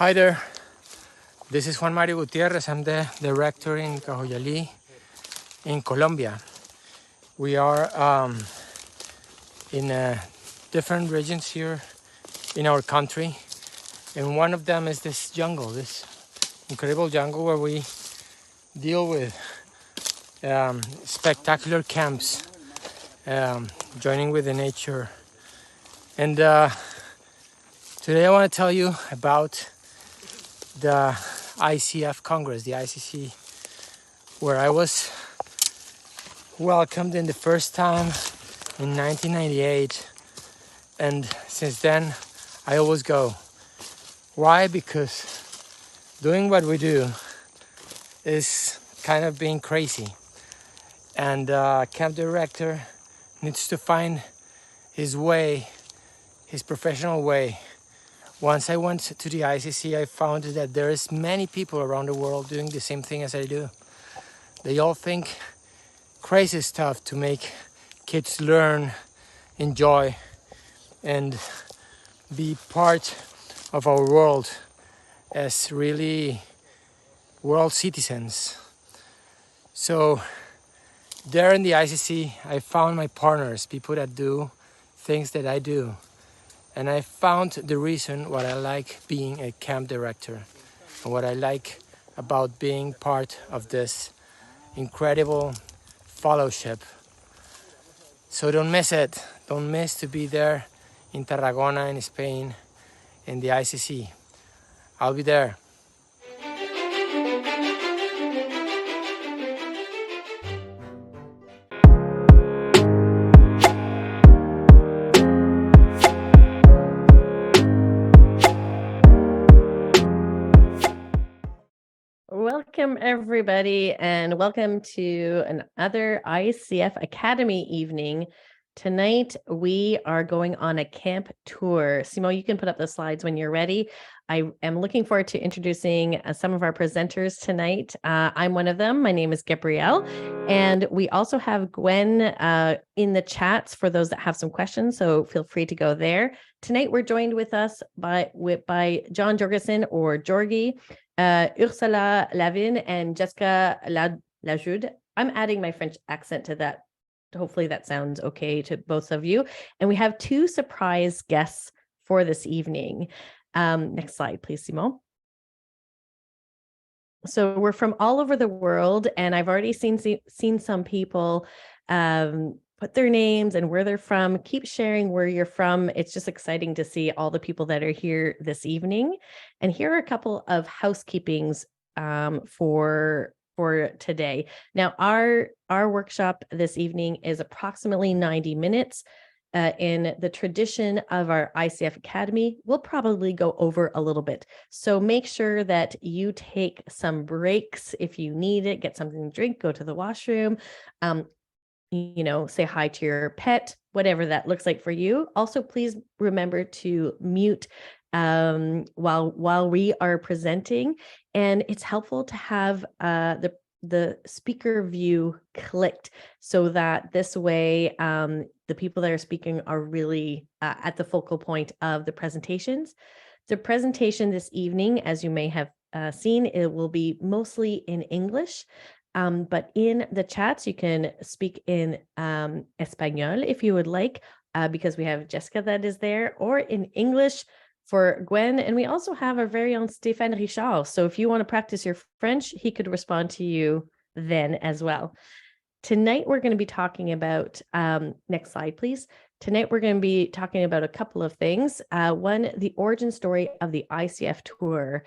Hi there, this is Juan Mario Gutierrez. I'm the director in Cajoyalí in Colombia. We are in different regions here in our country, and one of them is this jungle, this incredible jungle where we deal with spectacular camps, joining with the nature. And today I want to tell you about the ICF Congress, the ICC, where I was welcomed in the first time in 1998, and since then I always go. Why? Because doing what we do is kind of being crazy, and camp director needs to find his way, his professional way. Once I went to the ICC, I found that there is many people around the world doing the same thing as I do. They all think crazy stuff to make kids learn, enjoy, and be part of our world as really world citizens. So there in the ICC, I found my partners, people that do things that I do. And I found the reason what I like being a camp director and what I like about being part of this incredible fellowship. So don't miss it. Don't miss to be there in Tarragona in Spain in the ICC. I'll be there. Welcome, everybody, and welcome to another ICF Academy evening. Tonight, we are going on a camp tour. Simo, you can put up the slides when you're ready. I am looking forward to introducing some of our presenters tonight. I'm one of them. My name is Gabrielle, and we also have Gwen in the chats for those that have some questions, so feel free to go there. Tonight, we're joined with us by John Jorgenson, or Jorgi, Ursula Lavin, and Jessica Lajude. I'm adding my French accent to that. Hopefully that sounds okay to both of you. And we have two surprise guests for this evening. Next slide, please, Simon. So we're from all over the world, and I've already seen some people put their names and where they're from. Keep sharing where you're from. It's just exciting to see all the people that are here this evening. And here are a couple of housekeepings for today. Now, our workshop this evening is approximately 90 minutes. In the tradition of our ICF Academy, we'll probably go over a little bit. So make sure that you take some breaks if you need it, get something to drink, go to the washroom, say hi to your pet, whatever that looks like for you. Also, please remember to mute while we are presenting. And it's helpful to have the speaker view clicked so that this way the people that are speaking are really at the focal point of the presentations. The presentation this evening, as you may have seen, it will be mostly in English, but in the chats you can speak in Espanol if you would like, because we have Jessica that is there, or in English for Gwen, and we also have our very own Stephane Richard. So if you want to practice your French, he could respond to you then as well. Tonight, we're going to be talking about, next slide, please. Tonight, we're going to be talking about a couple of things. One, the origin story of the ICF tour.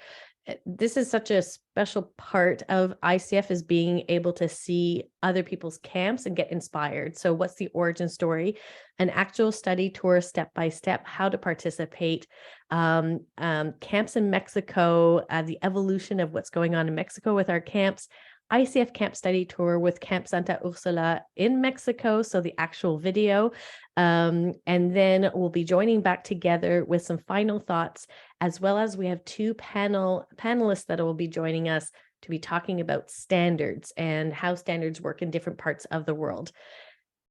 This is such a special part of ICF, is being able to see other people's camps and get inspired. So what's the origin story? An actual study tour, step-by-step, how to participate, camps in Mexico, the evolution of what's going on in Mexico with our camps, ICF Camp Study Tour with Camp Santa Ursula in Mexico, so the actual video. And then we'll be joining back together with some final thoughts, as well as we have two panelists that will be joining us to be talking about standards and how standards work in different parts of the world.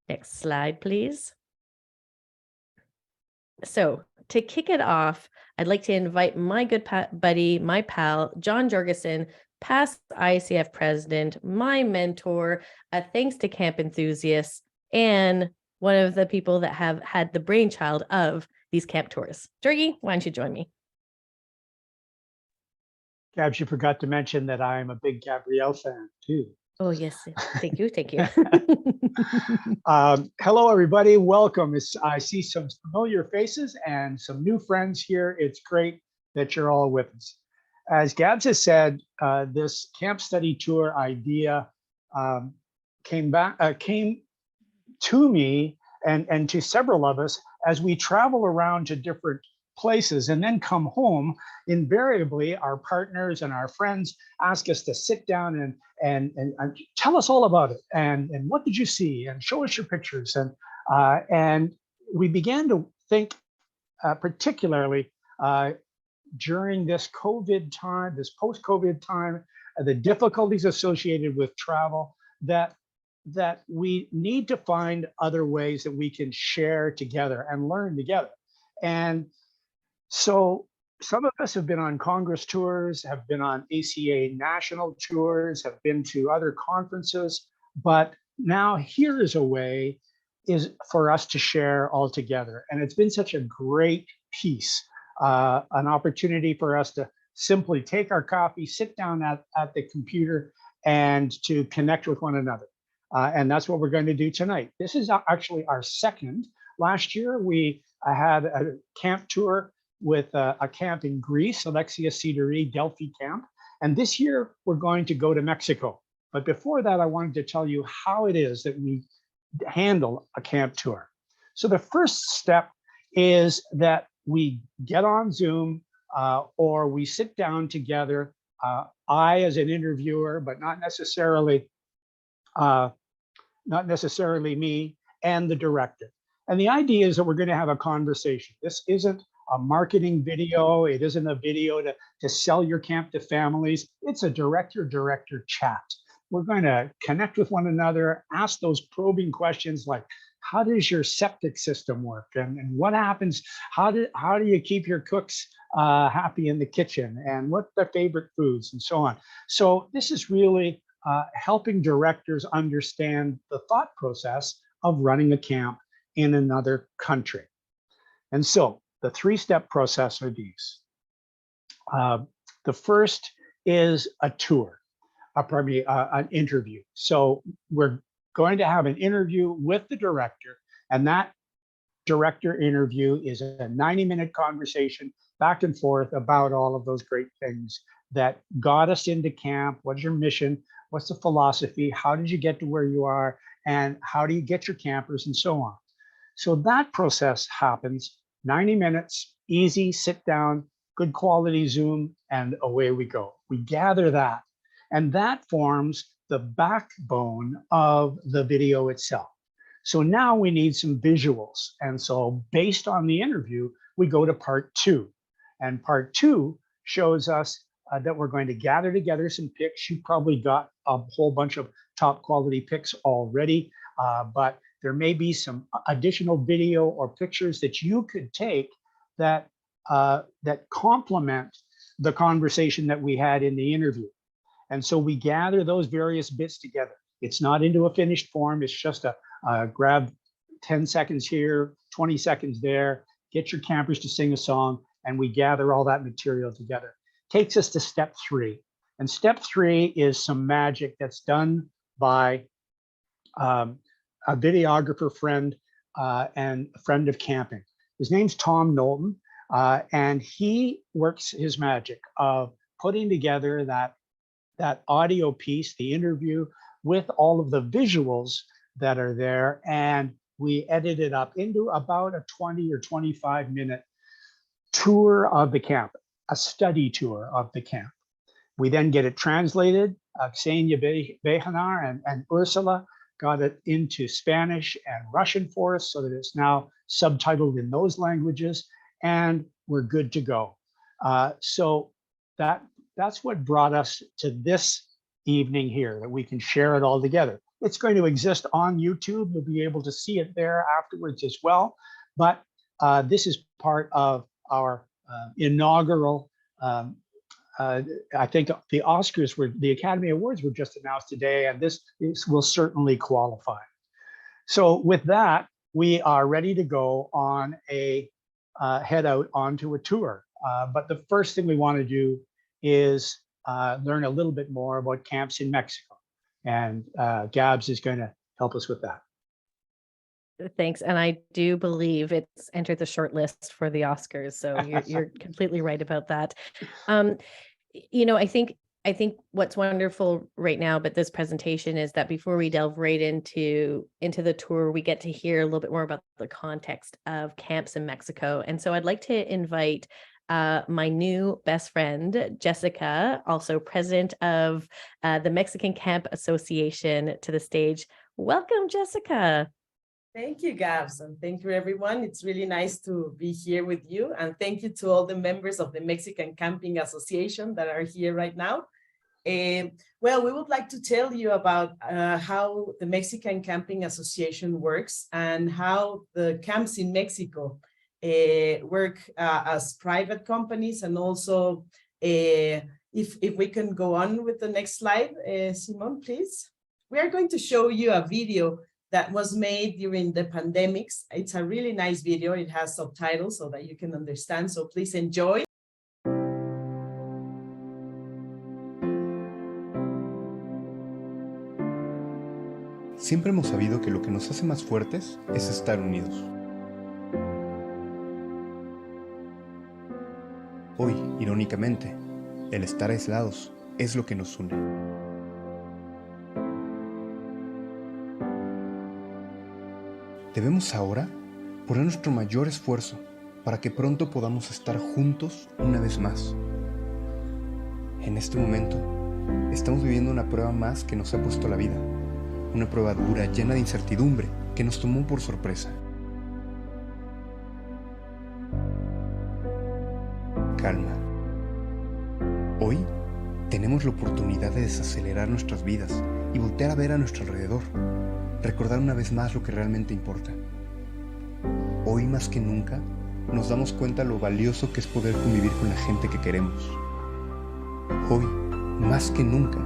Next slide, please. So to kick it off, I'd like to invite my good buddy, my pal, John Jorgenson, past ICF president, my mentor, thanks to camp enthusiasts, and one of the people that have had the brainchild of these camp tours. Jorgi, why don't you join me? Gabs, you forgot to mention that I'm a big Gabrielle fan too. Oh, yes. Thank you. Thank you. Hello, everybody. Welcome. I see some familiar faces and some new friends here. It's great that you're all with us. As Gabs has said, this camp study tour idea came to me and to several of us as we travel around to different places and then come home. Invariably, our partners and our friends ask us to sit down and tell us all about it and what did you see and show us your pictures, and we began to think, particularly during this COVID time, this post-COVID time, the difficulties associated with travel, that we need to find other ways that we can share together and learn together. And so some of us have been on Congress tours, have been on ACA national tours, have been to other conferences, but now here is a way is for us to share all together. And it's been such a great piece, an opportunity for us to simply take our coffee, sit down at the computer and to connect with one another. And that's what we're going to do tonight. This is actually our second. Last year, we had a camp tour with a camp in Greece, Alexia Cedari Delphi Camp. And this year, we're going to go to Mexico. But before that, I wanted to tell you how it is that we handle a camp tour. So the first step is that we get on Zoom or we sit down together. I, as an interviewer, but not necessarily me, and the director. And the idea is that we're going to have a conversation. This isn't a marketing video. It isn't a video to sell your camp to families. It's a director chat. We're going to connect with one another, ask those probing questions like, how does your septic system work? And what happens? How do you keep your cooks happy in the kitchen? And what their favorite foods and so on. So this is really helping directors understand the thought process of running a camp in another country. And so the three-step process are these. The first is a tour, an interview. So we're going to have an interview with the director, and that director interview is a 90-minute conversation back and forth about all of those great things that got us into camp. What's your mission? What's the philosophy? How did you get to where you are? And how do you get your campers and so on? So that process happens, 90 minutes, easy, sit down, good quality Zoom, and away we go. We gather that, and that forms the backbone of the video itself. So now we need some visuals. And so based on the interview, we go to part two. And part two shows us that we're going to gather together some pics. You probably got a whole bunch of top quality pics already, but there may be some additional video or pictures that you could take that complement the conversation that we had in the interview. And so we gather those various bits together. It's not into a finished form. It's just a grab 10 seconds here, 20 seconds there, get your campers to sing a song, and we gather all that material together. Takes us to step three. And step three is some magic that's done by a videographer friend and a friend of camping. His name's Tom Knowlton, and he works his magic of putting together that audio piece, the interview, with all of the visuals that are there, and we edit it up into about a 20 or 25-minute tour of the camp, a study tour of the camp. We then get it translated. Ksenia Behanar and Ursula got it into Spanish and Russian for us so that it's now subtitled in those languages, and we're good to go. So that's what brought us to this evening here, that we can share it all together. It's going to exist on YouTube. You'll be able to see it there afterwards as well. But This is part of our inaugural, I think the Oscars the Academy Awards were just announced today, and this will certainly qualify. So with that, we are ready to go on a head out onto a tour. But the first thing we want to do is learn a little bit more about camps in Mexico. And Gabs is going to help us with that. Thanks. And I do believe it's entered the short list for the Oscars. So you're completely right about that. I think what's wonderful right now about this presentation is that before we delve right into the tour, we get to hear a little bit more about the context of camps in Mexico. And so I'd like to invite my new best friend, Jessica, also president of the Mexican Camp Association, to the stage. Welcome, Jessica. Thank you, Gabs, and thank you, everyone. It's really nice to be here with you, and thank you to all the members of the Mexican Camping Association that are here right now. Well, we would like to tell you about how the Mexican Camping Association works and how the camps in Mexico work as private companies, and also if we can go on with the next slide, Simon, please. We are going to show you a video that was made during the pandemics. It's a really nice video. It has subtitles so that you can understand. So please enjoy. Siempre hemos sabido que lo que nos hace más fuertes es estar unidos. Hoy, irónicamente, el estar aislados es lo que nos une. Debemos ahora poner nuestro mayor esfuerzo para que pronto podamos estar juntos una vez más. En este momento, estamos viviendo una prueba más que nos ha puesto la vida. Una prueba dura, llena de incertidumbre, que nos tomó por sorpresa. Calma. Hoy tenemos la oportunidad de desacelerar nuestras vidas y voltear a ver a nuestro alrededor. Recordar una vez más lo que realmente importa. Hoy más que nunca nos damos cuenta lo valioso que es poder convivir con la gente que queremos. Hoy más que nunca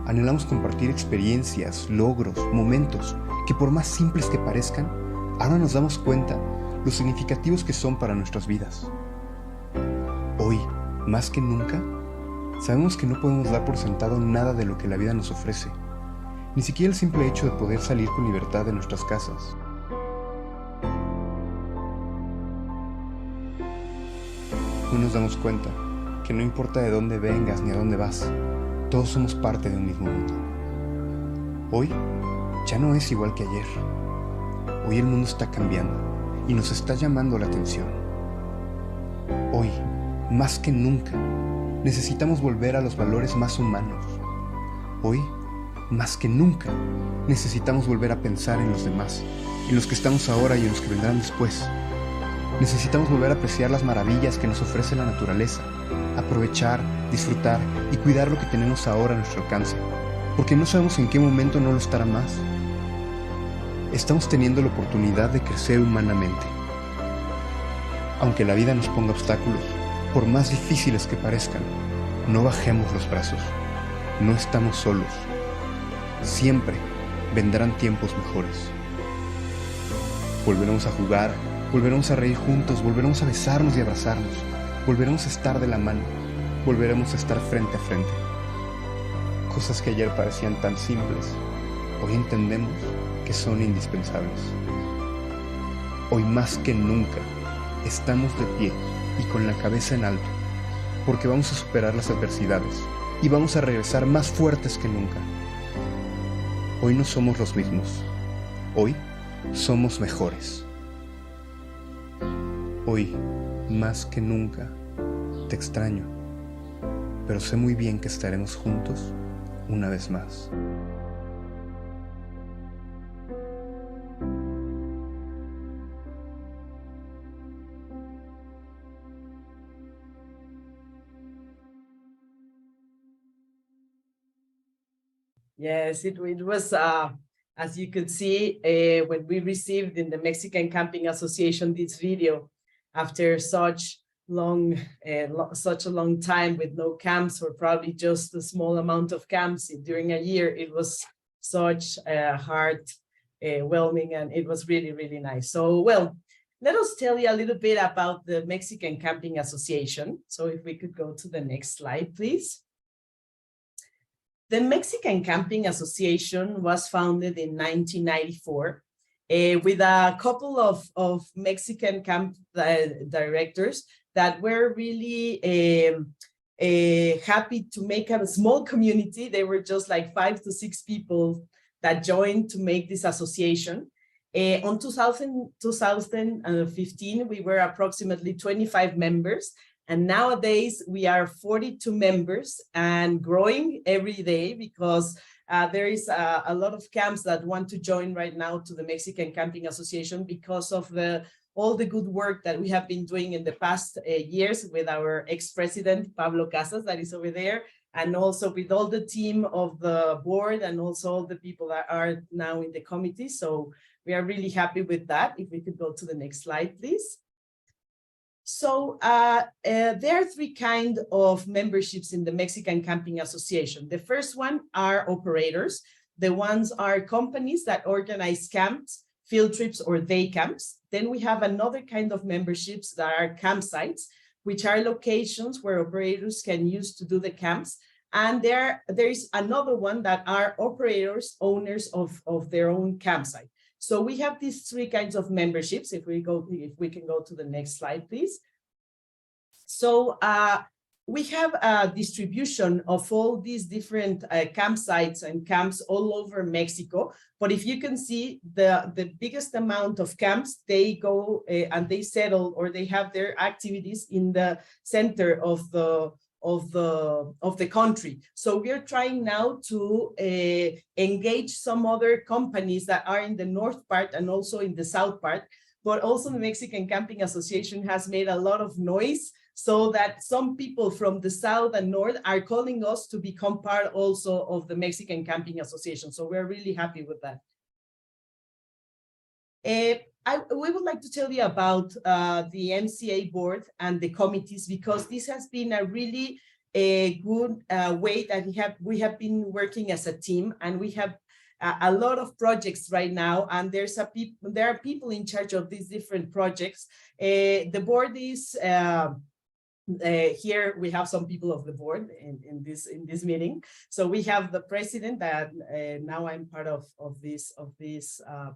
anhelamos compartir experiencias, logros, momentos que por más simples que parezcan, ahora nos damos cuenta lo significativos que son para nuestras vidas. Hoy más que nunca sabemos que no podemos dar por sentado nada de lo que la vida nos ofrece. Ni siquiera el simple hecho de poder salir con libertad de nuestras casas. Hoy nos damos cuenta que no importa de dónde vengas ni a dónde vas, todos somos parte de un mismo mundo. Hoy ya no es igual que ayer. Hoy el mundo está cambiando y nos está llamando la atención. Hoy, más que nunca, necesitamos volver a los valores más humanos. Hoy, más que nunca, necesitamos volver a pensar en los demás, en los que estamos ahora y en los que vendrán después. Necesitamos volver a apreciar las maravillas que nos ofrece la naturaleza, aprovechar, disfrutar y cuidar lo que tenemos ahora a nuestro alcance, porque no sabemos en qué momento no lo estará más. Estamos teniendo la oportunidad de crecer humanamente. Aunque la vida nos ponga obstáculos, por más difíciles que parezcan, no bajemos los brazos. No estamos solos. Siempre vendrán tiempos mejores. Volveremos a jugar, volveremos a reír juntos, volveremos a besarnos y abrazarnos, volveremos a estar de la mano, volveremos a estar frente a frente. Cosas que ayer parecían tan simples, hoy entendemos que son indispensables. Hoy más que nunca estamos de pie y con la cabeza en alto, porque vamos a superar las adversidades y vamos a regresar más fuertes que nunca. Hoy no somos los mismos. Hoy somos mejores. Hoy, más que nunca, te extraño, pero sé muy bien que estaremos juntos una vez más. Yes, it was a As you could see, when we received in the Mexican Camping Association this video, after such a long time with no camps, or probably just a small amount of camps during a year, it was such a heartwarming, and it was really, really nice. So, well, let us tell you a little bit about the Mexican Camping Association. So if we could go to the next slide, please. The Mexican Camping Association was founded in 1994 with a couple of Mexican camp directors that were really happy to make a small community. They were just like 5 to 6 people that joined to make this association. On 2015, we were approximately 25 members. And nowadays we are 42 members and growing every day, because there is a lot of camps that want to join right now to the Mexican Camping Association because of all the good work that we have been doing in the past years with our ex-president, Pablo Casas, that is over there, and also with all the team of the board and also all the people that are now in the committee. So we are really happy with that. If we could go to the next slide, please. So there are 3 kinds of memberships in the Mexican Camping Association. The first one are operators. The ones are companies that organize camps, field trips, or day camps. Then we have another kind of memberships that are campsites, which are locations where operators can use to do the camps. And there is another one that are operators, owners of their own campsite. So we have these 3 kinds of memberships. If we can go to the next slide, please. So we have a distribution of all these different campsites and camps all over Mexico. But if you can see, the biggest amount of camps, they go and they settle, or they have their activities in the center of the country. So we're trying now to engage some other companies that are in the north part and also in the south part, but also the Mexican Camping Association has made a lot of noise, so that some people from the south and north are calling us to become part also of the Mexican Camping Association. So we're really happy with that. We would like to tell you about the MCA board and the committees, because this has been a really good way that we have been working as a team, and we have a lot of projects right now, and there are people in charge of these different projects. The board is here. We have some people of the board in this meeting. So we have the president that now I'm part of this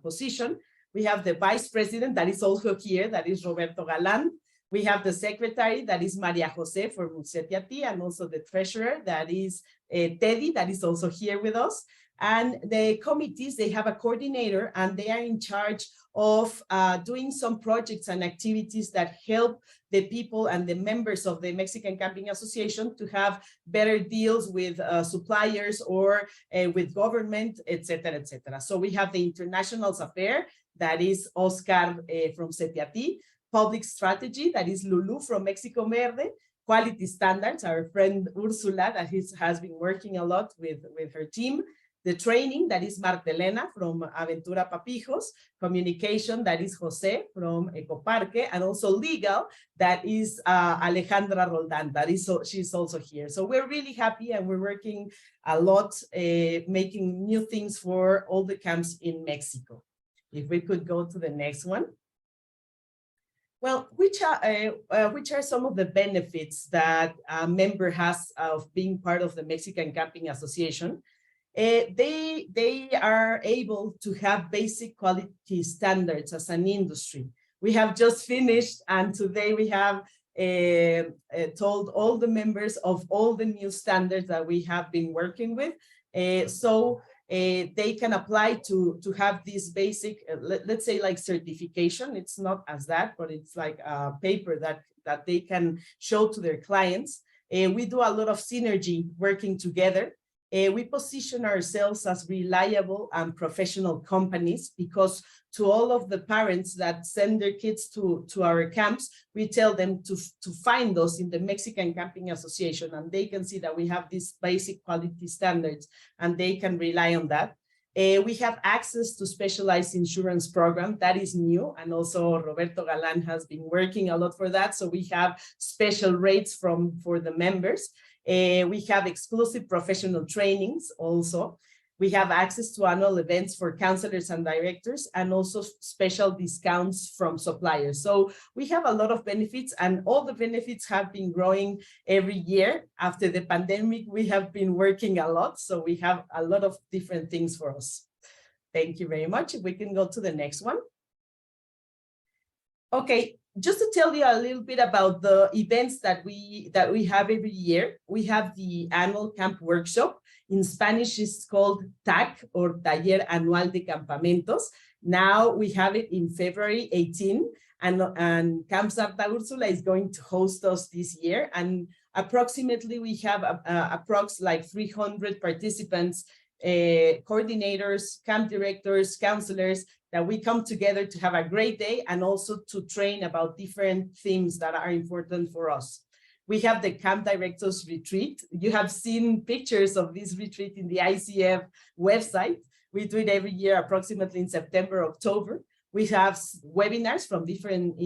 position. We have the vice president that is also here, that is Roberto Galan. We have the secretary, that is Maria Jose from Setiati, and also the treasurer, that is Teddy, that is also here with us. And the committees, they have a coordinator, and they are in charge of doing some projects and activities that help the people and the members of the Mexican Camping Association to have better deals with suppliers or with government, etc., etc. So we have the International Affairs, that is Oscar from Setiati, Public Strategy, that is Lulu from Mexico Verde, Quality Standards, our friend Ursula, that has been working a lot with her team, the Training, that is Martelena from Aventura Papijos, Communication, that is Jose from Ecoparque, and also Legal, that is Alejandra Roldan, she's also here. So we're really happy, and we're working a lot making new things for all the camps in Mexico. If we could go to the next one. Well, which are some of the benefits that a member has of being part of the Mexican Camping Association? They are able to have basic quality standards as an industry. We have just finished, and today we have told all the members of all the new standards that we have been working with. They can apply to have this basic, let's say, like certification. It's not as that, but it's like a paper that they can show to their clients. We do a lot of synergy working together. We position ourselves as reliable and professional companies, because to all of the parents that send their kids to our camps, we tell them to find us in the Mexican Camping Association, and they can see that we have these basic quality standards and they can rely on that. We have access to specialized insurance program that is new, and also Roberto Galan has been working a lot for that. So we have special rates for the members. We have exclusive professional trainings also. We have access to annual events for counselors and directors, and also special discounts from suppliers. So we have a lot of benefits, and all the benefits have been growing every year. After the pandemic, we have been working a lot. So we have a lot of different things for us. Thank you very much. We can go to the next one. Okay, just to tell you a little bit about the events that we have every year. We have the annual camp workshop. In Spanish, it's called TAC, or Taller Anual de Campamentos. Now we have it in February 18, and Camp Santa Ursula is going to host us this year. And approximately we have approx like 300 participants, coordinators, camp directors, counselors, that we come together to have a great day and also to train about different themes that are important for us. We have the Camp Directors Retreat. You have seen pictures of this retreat in the ICF website. We do it every year, approximately in September, October. We have webinars from different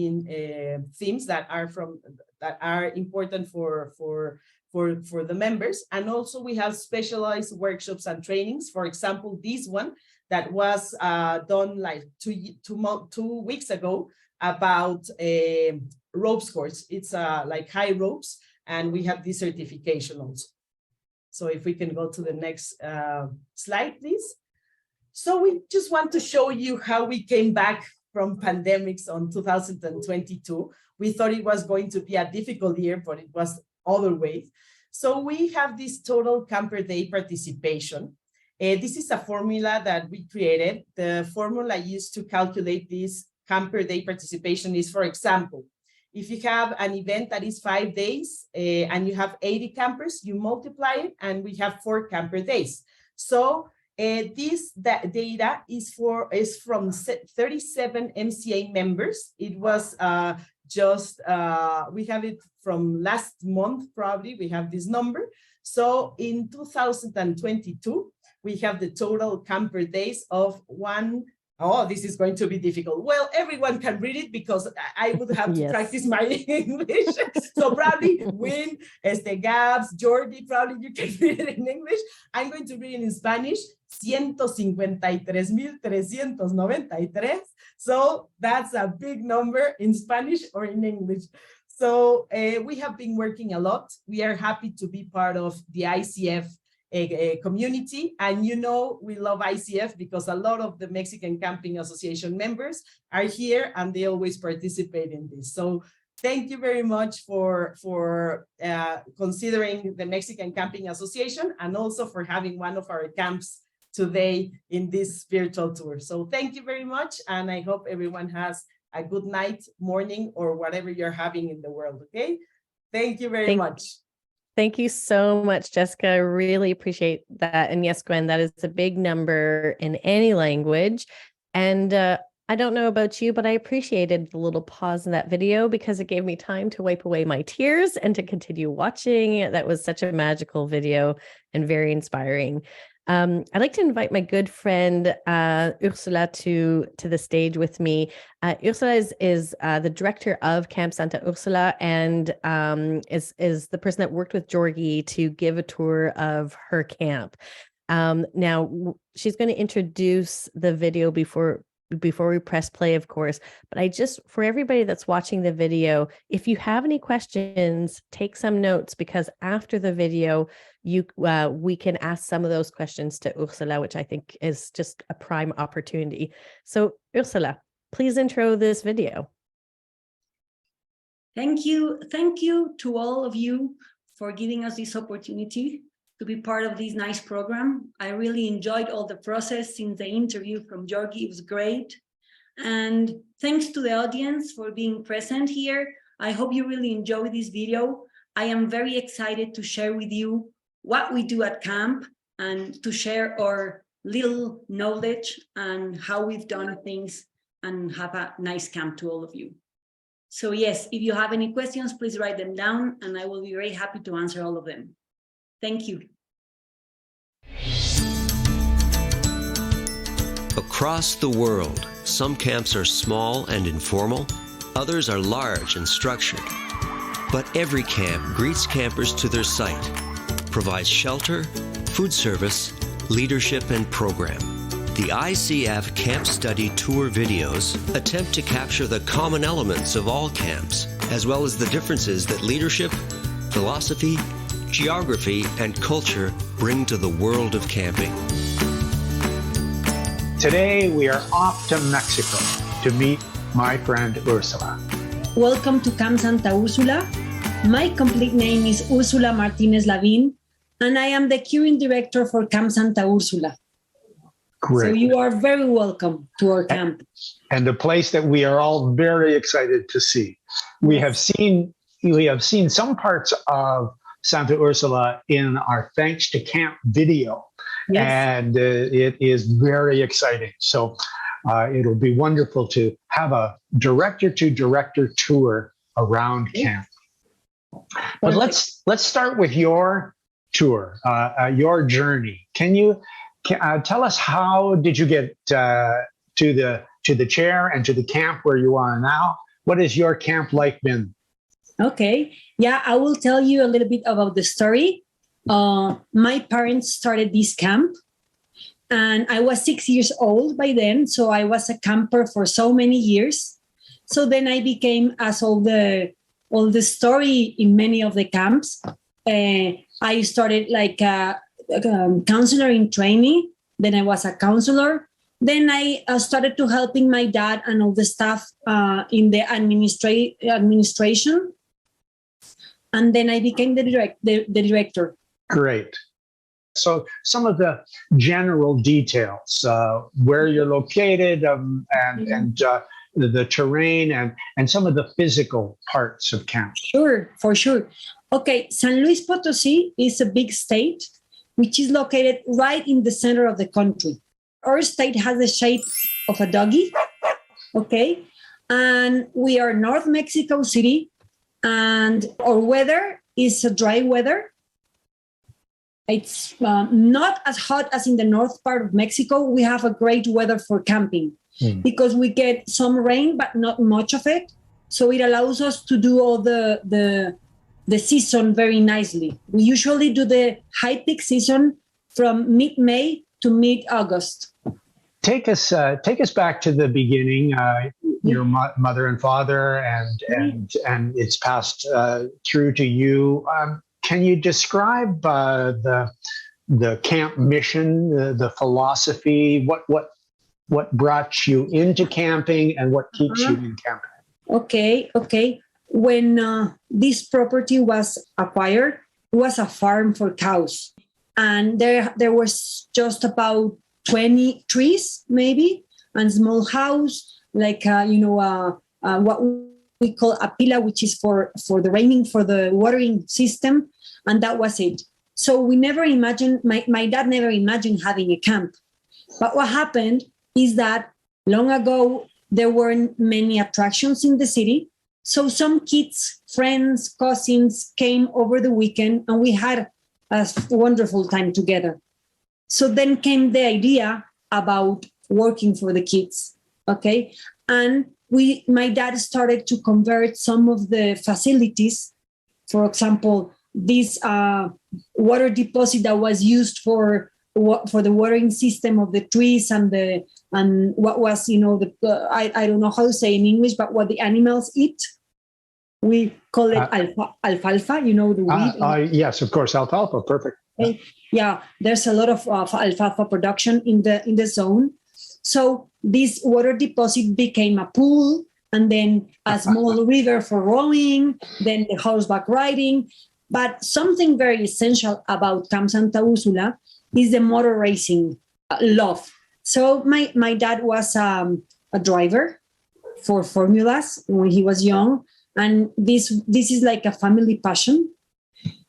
themes that are important for the members. And also we have specialized workshops and trainings. For example, this one that was done like two weeks ago about ropes course. It's like high ropes, and we have this certification also. So if we can go to the next slide, please. So we just want to show you how we came back from pandemics on 2022. We thought it was going to be a difficult year, but it was other way. So we have this total camper day participation. This is a formula that we created. The formula used to calculate this camper day participation is, for example, if you have an event that is 5 days and you have 80 campers, you multiply it, and we have 4 camper days. So this data is from 37 MCA members. It was we have it from last month, probably, we have this number. So in 2022, we have the total camper days of this is going to be difficult. Well, everyone can read it because I would have to practice my English. So probably Win, Gabs, Jorgi, probably you can read it in English. I'm going to read it in Spanish. 153,393. So that's a big number in Spanish or in English. So we have been working a lot. We are happy to be part of the ICF community, and we love ICF because a lot of the Mexican Camping Association members are here and they always participate in this. So thank you very much for considering the Mexican Camping Association, and also for having one of our camps today in this virtual tour. So thank you very much, and I hope everyone has a good night, morning, or whatever you're having in the world. Okay, thank you very much. Thank you so much, Jessica. I really appreciate that. And yes, Gwen, that is a big number in any language. And I don't know about you, but I appreciated the little pause in that video because it gave me time to wipe away my tears and to continue watching. That was such a magical video and very inspiring. I'd like to invite my good friend Ursula to the stage with me. Ursula is the director of Camp Santa Ursula, and is the person that worked with Jorgi to give a tour of her camp. Now she's going to introduce the video before we press play, of course, but for everybody that's watching the video, if you have any questions, take some notes, because after the video, we can ask some of those questions to Ursula, which I think is just a prime opportunity. So Ursula, please intro this video. Thank you. Thank you to all of you for giving us this opportunity to be part of this nice program. I really enjoyed all the process since the interview from Jorgi. It was great. And thanks to the audience for being present here. I hope you really enjoy this video. I am very excited to share with you what we do at camp and to share our little knowledge and how we've done things and have a nice camp to all of you. So yes, if you have any questions, please write them down and I will be very happy to answer all of them. Thank you. Across the world, some camps are small and informal, others are large and structured. But every camp greets campers to their site, provides shelter, food service, leadership, and program. The ICF Camp Study Tour videos attempt to capture the common elements of all camps, as well as the differences that leadership, philosophy, geography, and culture bring to the world of camping. Today, we are off to Mexico to meet my friend Ursula. Welcome to Camp Santa Ursula. My complete name is Ursula Martinez Lavin, and I am the current director for Camp Santa Ursula. Great. So you are very welcome to our camp. And a place that we are all very excited to see. We have seen some parts of Santa Ursula in our Thanks to Camp video. Yes. And it is very exciting. So it'll be wonderful to have a director-to-director tour around camp. But let's start with your tour, your journey. Can you tell us, how did you get to the chair and to the camp where you are now? What has your camp life been? Okay. Yeah, I will tell you a little bit about the story. My parents started this camp, and I was 6 years old by then. So I was a camper for so many years. So then I became, as all the story in many of the camps, I started like a counselor in training. Then I was a counselor. Then I started to helping my dad and all the staff in the administration. And then I became the director. Great. So some of the general details, where you're located, and the terrain, and some of the physical parts of camp. Sure, for sure. Okay, San Luis Potosí is a big state, which is located right in the center of the country. Our state has the shape of a doggy, okay? And we are North Mexico City, and our weather is a dry weather. It's not as hot as in the north part of Mexico. We have a great weather for camping because we get some rain, but not much of it. So it allows us to do all the season very nicely. We usually do the high peak season from mid-May to mid-August. Take us back to the beginning. Your mother and father, and it's passed through to you. Can you describe the camp mission, the philosophy? What brought you into camping, and what keeps you in camping? Okay. When this property was acquired, it was a farm for cows, and there was just about 20 trees, maybe, and small house, like what we call a pila, which is for the watering system, and that was it. So we never imagined, my dad never imagined having a camp. But what happened is that long ago, there weren't many attractions in the city. So some kids, friends, cousins came over the weekend, and we had a wonderful time together. So then came the idea about working for the kids, okay? And my dad started to convert some of the facilities. For example, this water deposit that was used for the watering system of the trees and what was, I don't know how to say in English, but what the animals eat. We call it alfalfa, the weed. Yes, of course, alfalfa, perfect. Okay. Yeah, there's a lot of alfalfa production in the zone. So this water deposit became a pool, and then a small river for rowing, then the horseback riding. But something very essential about Camp Santa Ursula is the motor racing love. So my dad was a driver for formulas when he was young, and this is like a family passion.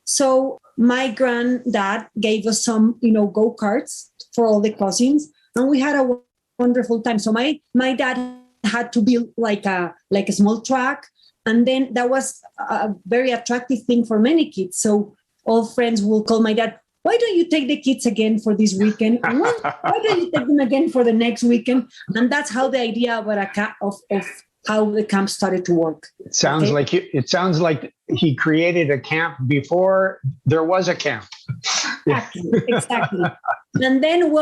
So my granddad gave us some, go-karts for all the cousins, and we had a wonderful time. So my dad had to build like a small track, and then that was a very attractive thing for many kids. So all friends will call my dad, why don't you take the kids again for this weekend? Why don't you take them again for the next weekend? And that's how the idea of how the camp started to work. It sounds like he created a camp before there was a camp. Exactly. And then,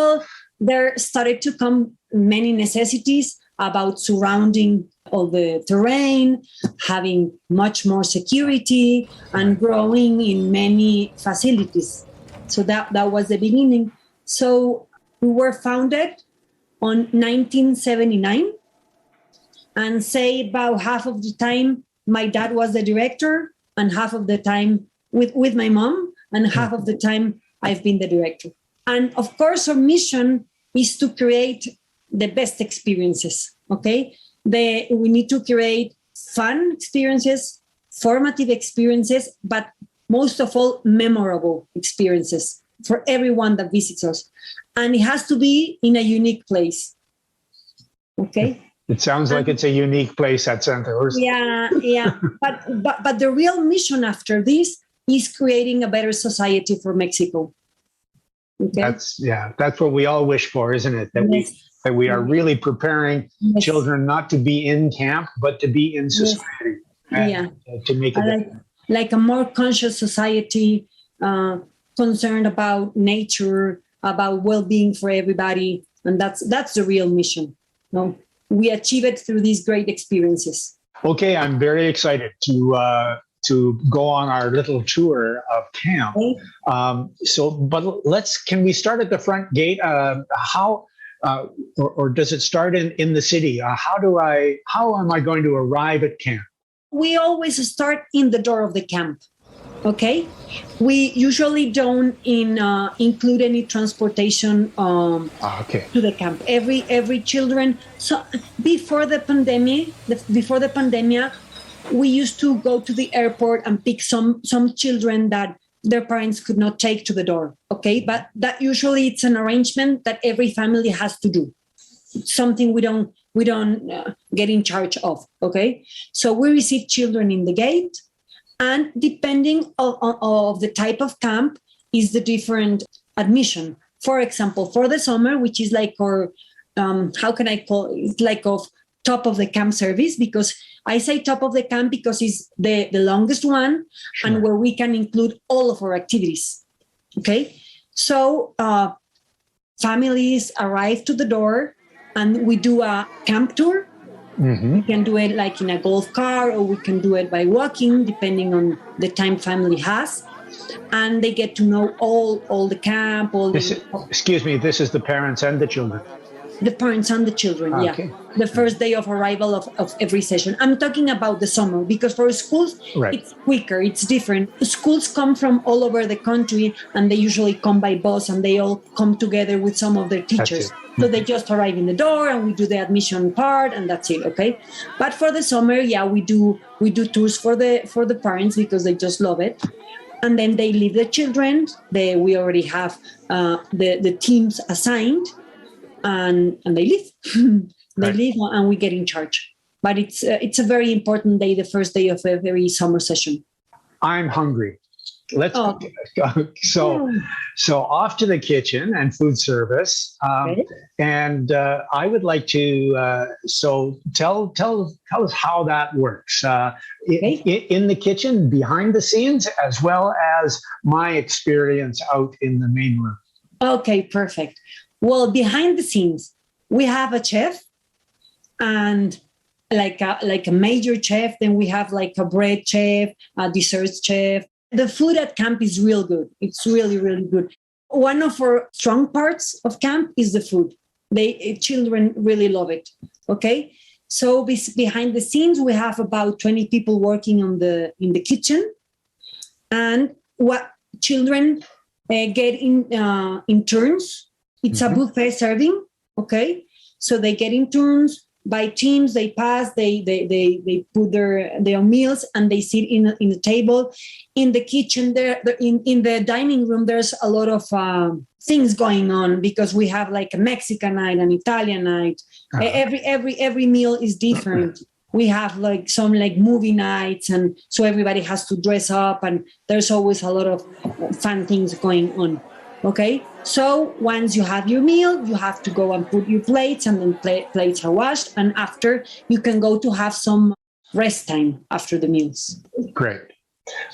there started to come many necessities about surrounding all the terrain, having much more security, and growing in many facilities. So that was the beginning. So we were founded on 1979, and say about half of the time my dad was the director, and half of the time with my mom, and half of the time I've been the director. And of course, our mission is to create the best experiences, okay? We need to create fun experiences, formative experiences, but most of all, memorable experiences for everyone that visits us. And it has to be in a unique place, okay? It sounds like it's a unique place at Santa Ursula. Yeah. But the real mission after this is creating a better society for Mexico. Okay? That's what we all wish for, isn't it? That we are really preparing children not to be in camp, but to be in society. To make it like a more conscious society, concerned about nature, about well-being for everybody, and that's the real mission. No, we achieve it through these great experiences. Okay, I'm very excited to go on our little tour of camp. But can we start at the front gate? Or does it start in the city? How am I going to arrive at camp? We always start in the door of the camp. Okay, we usually don't include any transportation to the camp. Every children. So before the pandemic, we used to go to the airport and pick some children that their parents could not take to the door. Okay, but that usually it's an arrangement that every family has to do. It's something we don't get in charge of. Okay, so we receive children in the gate. And depending on the type of camp is the different admission. For example, for the summer, which is like our, how can I call it? It's like of top of the camp service, because I say top of the camp because it's the longest one. Sure. And where we can include all of our activities. Okay. So families arrive to the door and we do a camp tour. Mm-hmm. We can do it like in a golf car, or we can do it by walking, depending on the time family has. And they get to know all the camp. Excuse me, this is the parents and the children? The parents and the children, okay. The first day of arrival of every session. I'm talking about the summer, because for schools, It's quicker, it's different. Schools come from all over the country, and they usually come by bus, and they all come together with some of their teachers. So they just arrive in the door, and we do the admission part, and that's it, okay? But for the summer, we do tours for the parents, because they just love it. And then they leave the children. We already have the teams assigned, and they leave. They leave, and we get in charge. But it's a very important day, the first day of every summer session. I'm hungry. Let's go. So off to the kitchen and food service. And I would like to tell us how that works in the kitchen, behind the scenes, as well as my experience out in the main room. Okay, perfect. Well, behind the scenes, we have a chef, and like a major chef. Then we have like a bread chef, a dessert chef. The food at camp is real good. It's really, really good. One of our strong parts of camp is the food. Children really love it. Okay. So behind the scenes, we have about 20 people working in the kitchen, and what children get in turns. It's a buffet serving. Okay. So they get in turns. By teams, they pass, they put their meals, and they sit in the table. In the kitchen, in the dining room, there's a lot of things going on, because we have like a Mexican night, an Italian night. Every meal is different. We have like some like movie nights, and so everybody has to dress up, and there's always a lot of fun things going on. Okay, so once you have your meal, you have to go and put your plates, and then plates are washed, and after you can go to have some rest time after the meals. Great.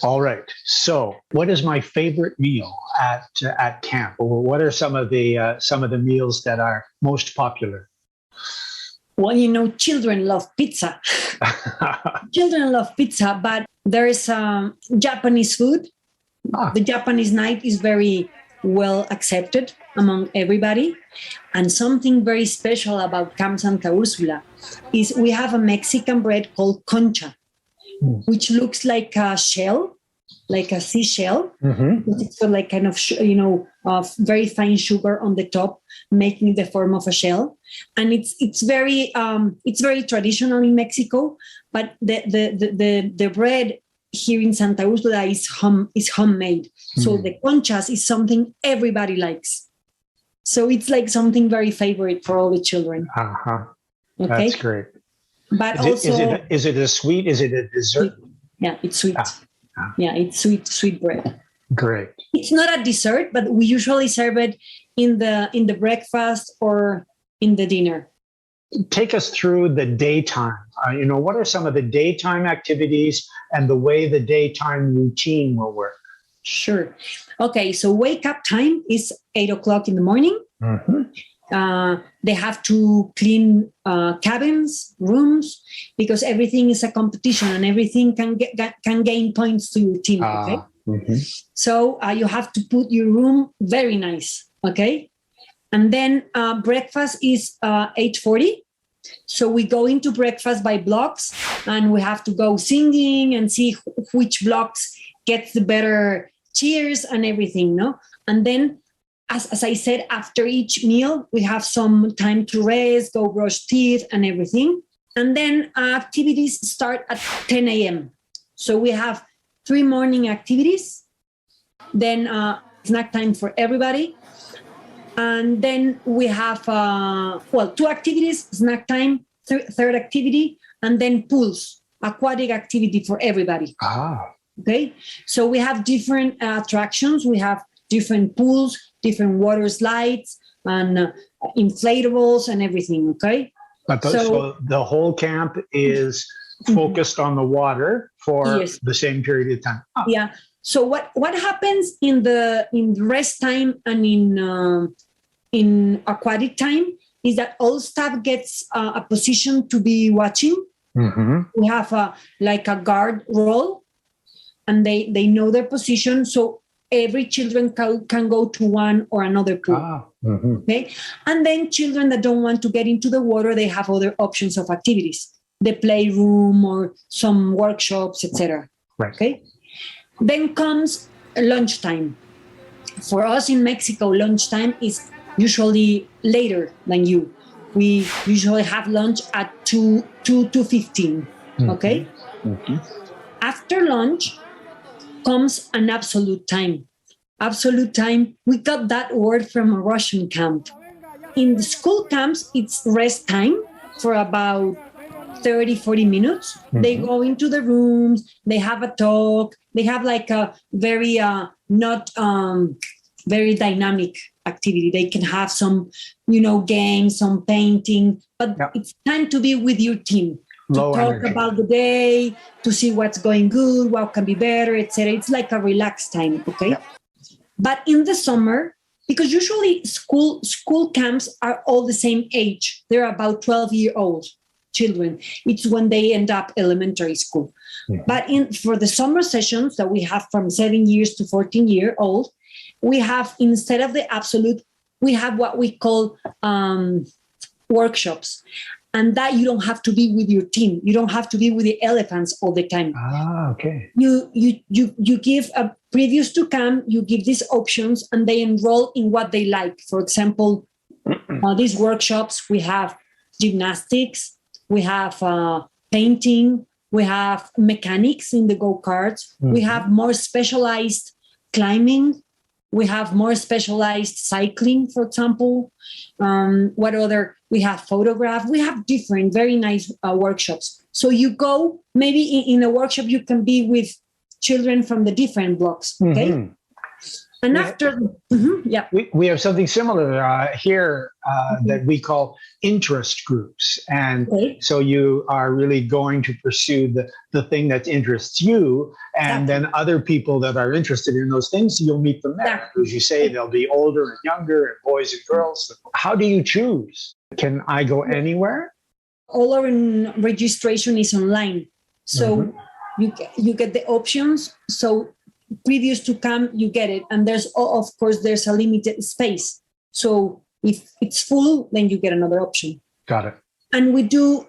All right. So, what is my favorite meal at camp, or what are some of the meals that are most popular? Well, you know, children love pizza. Children love pizza, but there is Japanese food. The Japanese night is very well accepted among everybody. And something very special about Camp Santa Ursula is we have a Mexican bread called concha, which looks like a shell, like a seashell. It's got like kind of, very fine sugar on the top, making the form of a shell. And it's very traditional in Mexico, but the bread here in Santa Ursula is homemade. So the conchas is something everybody likes. So it's like something very favorite for all the children. Okay. That's great. But is it a sweet? Is it a dessert? Yeah, it's sweet. Yeah, it's sweet bread. Great. It's not a dessert, but we usually serve it in the breakfast or in the dinner. Take us through the daytime. What are some of the daytime activities and the way the daytime routine will work? Sure. Okay, so wake up time is 8:00 in the morning. They have to clean cabins, rooms, because everything is a competition and everything can gain points to your team. Okay. So you have to put your room very nice. Okay. And then breakfast is 8:40. So we go into breakfast by blocks, and we have to go singing and see which blocks gets the better cheers and everything, no? And then, as I said, after each meal, we have some time to rest, go brush teeth and everything. And then activities start at 10 a.m. So we have 3 morning activities, then snack time for everybody. And then we have, 2 activities, snack time, third activity, and then pools, aquatic activity for everybody. Okay, so we have different attractions. We have different pools, different water slides, and inflatables and everything, okay? So the whole camp is focused on the water for the same period of time. Yeah. So what happens in rest time and in aquatic time is that all staff gets a position to be watching. We have a guard role, and they know their position. So every children can go to one or another pool. Okay, and then children that don't want to get into the water, they have other options of activities, the playroom or some workshops, etc. Right. Okay. Then comes lunchtime. For us in Mexico, lunchtime is usually later than you. We usually have lunch at 2:15. Okay. After lunch comes an absolute time. Absolute time, we got that word from a Russian camp. In the school camps, it's rest time for about 30-40 minutes. They go into the rooms, they have a talk, they have like a very not very dynamic activity. They can have some, games, some painting, but it's time to be with your team. To talk about the day, to see what's going good, what can be better, etc. It's like a relaxed time, okay? But in the summer, because usually school camps are all the same age. They're about 12-year-old children. It's when they end up elementary school. But for the summer sessions that we have from 7 years to 14-year-old, we have, instead of the absolute, we have what we call workshops. And that you don't have to be with your team. You don't have to be with the elephants all the time. Okay. You give a previous to camp, you give these options, and they enroll in what they like. For example, these workshops, we have gymnastics, we have painting, we have mechanics in the go-karts, we have more specialized climbing, we have more specialized cycling, for example. What other? we have photograph, we have different, very nice workshops. So you go, maybe in a workshop, you can be with children from the different blocks, okay? Mm-hmm. And after, yeah. We have something similar here that we call interest groups. And so you are really going to pursue the thing that interests you. And then other people that are interested in those things, you'll meet them there. As you say, they'll be older and younger and boys and girls. How do you choose? Can I go anywhere? All our registration is online. So you get the options. So previous to camp, you get it. And there's a limited space. So if it's full, then you get another option. Got it. And we do,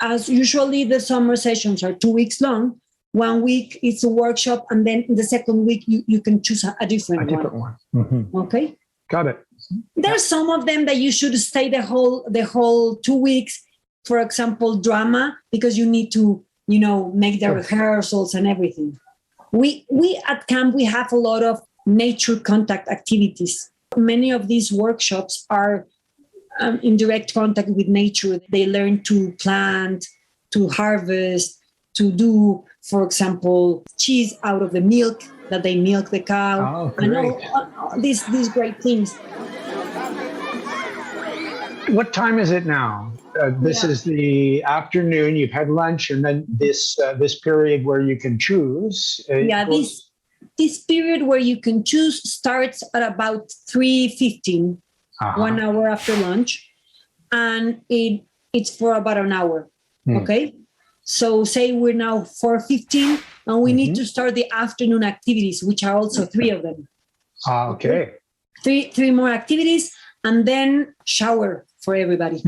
as usually the summer sessions are 2 weeks long. 1 week it's a workshop. And then the second week, you can choose a different one. Mm-hmm. Okay. Got it. There's some of them that you should stay the whole 2 weeks. For example, drama, because you need to, make the rehearsals and everything. We at camp, we have a lot of nature contact activities. Many of these workshops are in direct contact with nature. They learn to plant, to harvest, to do, for example, cheese out of the milk that they milk the cow. Oh, great. And all these great things. What time is it now? This is the afternoon. You've had lunch, and then this period where you can choose. This period where you can choose starts at about 3:15, 1 hour after lunch, and it's for about an hour. Okay, so say we're now 4:15, and we need to start the afternoon activities, which are also 3 of them. Okay. Three more activities, and then shower for everybody.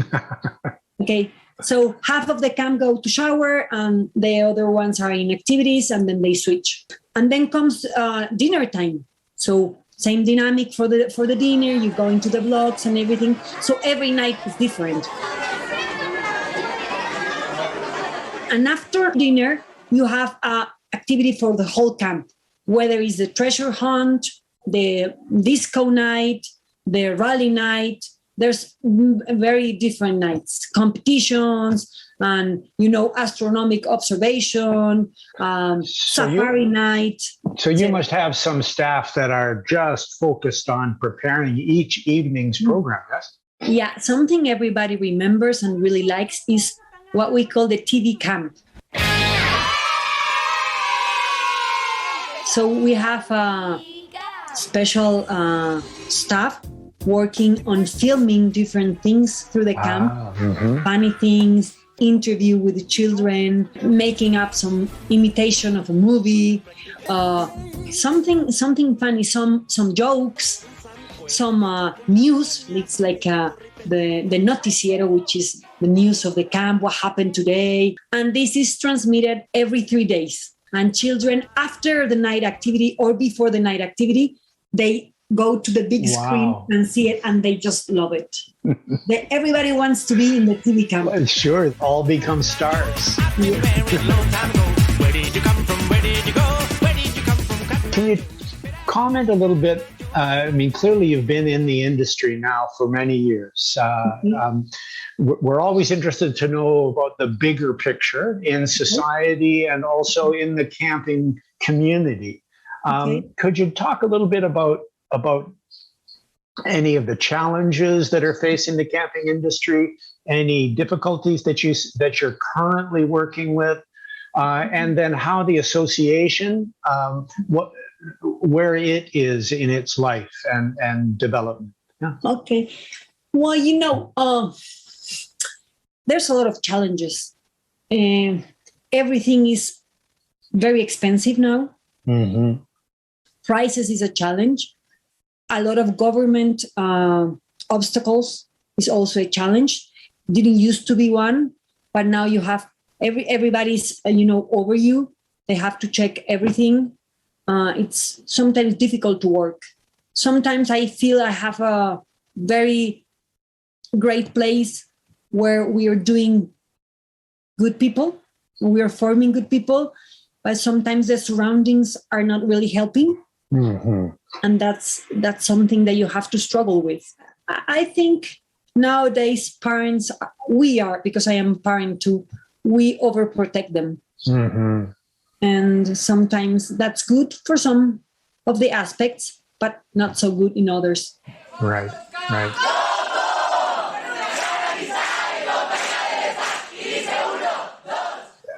Okay, so half of the camp go to shower, and the other ones are in activities, and then they switch. And then comes dinner time. So same dynamic for the dinner. You go into the blocks and everything. So every night is different. And after dinner, you have an activity for the whole camp, whether it's the treasure hunt, the disco night, the rally night. There's very different nights, competitions, and, astronomical observation, safari night. So you must have some staff that are just focused on preparing each evening's program, yes? Yeah, something everybody remembers and really likes is what we call the TV camp. So we have a special staff working on filming different things through the camp, funny things, interview with the children, making up some imitation of a movie, something funny, some jokes, some news. It's like the noticiero, which is the news of the camp, what happened today. And this is transmitted every 3 days. And children, after the night activity or before the night activity, they go to the big screen and see it, and they just love it. Everybody wants to be in the TV camp. Well, sure, all become stars. Yeah. Can you comment a little bit? Clearly you've been in the industry now for many years. We're always interested to know about the bigger picture in society and also in the camping community. Could you talk a little bit about any of the challenges that are facing the camping industry, any difficulties that you're currently working with, and then how the association, where it is in its life and development? Yeah. Okay. Well, there's a lot of challenges. Everything is very expensive now. Prices is a challenge. A lot of government obstacles is also a challenge. Didn't used to be one, but now you have everybody's over you. They have to check everything. It's sometimes difficult to work. Sometimes I feel I have a very great place where we are doing good people, we are forming good people, but sometimes the surroundings are not really helping. And that's something that you have to struggle with. I think nowadays parents, we are, because I am a parent too, we overprotect them. Mhm. And sometimes that's good for some of the aspects, but not so good in others. Right, right.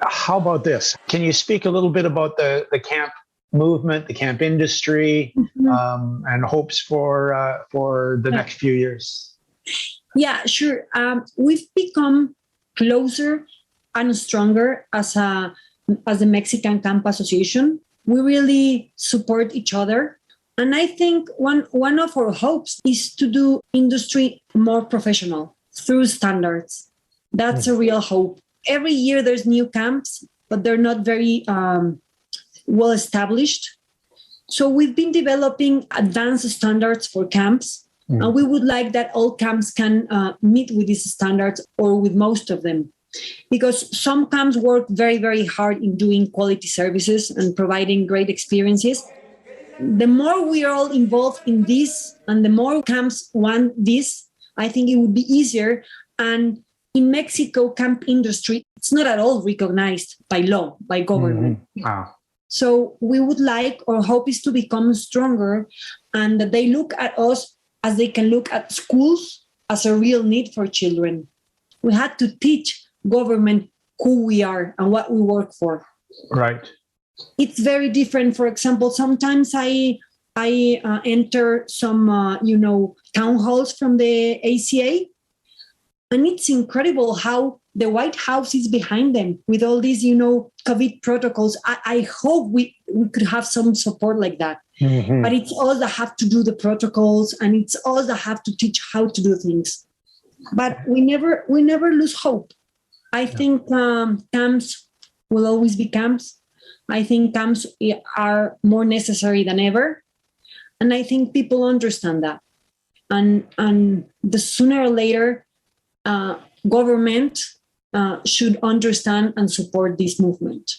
How about this? Can you speak a little bit about the camp movement, the camp industry, and hopes for the next few years? Yeah, sure. We've become closer and stronger as the Mexican Camp Association. We really support each other. And I think one of our hopes is to do industry more professional through standards. That's a real hope. Every year there's new camps, but they're not very well established. So we've been developing advanced standards for camps. And we would like that all camps can meet with these standards, or with most of them. Because some camps work very, very hard in doing quality services and providing great experiences. The more we are all involved in this, and the more camps want this, I think it would be easier. And in Mexico, camp industry, it's not at all recognized by law, by government. Wow. So we would like, or hope is to become stronger, and that they look at us as they can look at schools as a real need for children. We had to teach government who we are and what we work for. Right. It's very different. For example, sometimes I enter some, town halls from the ACA, and it's incredible how the White House is behind them with all these, COVID protocols. I hope we could have some support like that. Mm-hmm. But it's us that have to do the protocols, and it's us that have to teach how to do things. But we never lose hope. I think camps will always be camps. I think camps are more necessary than ever. And I think people understand that. And the sooner or later, government should understand and support this movement.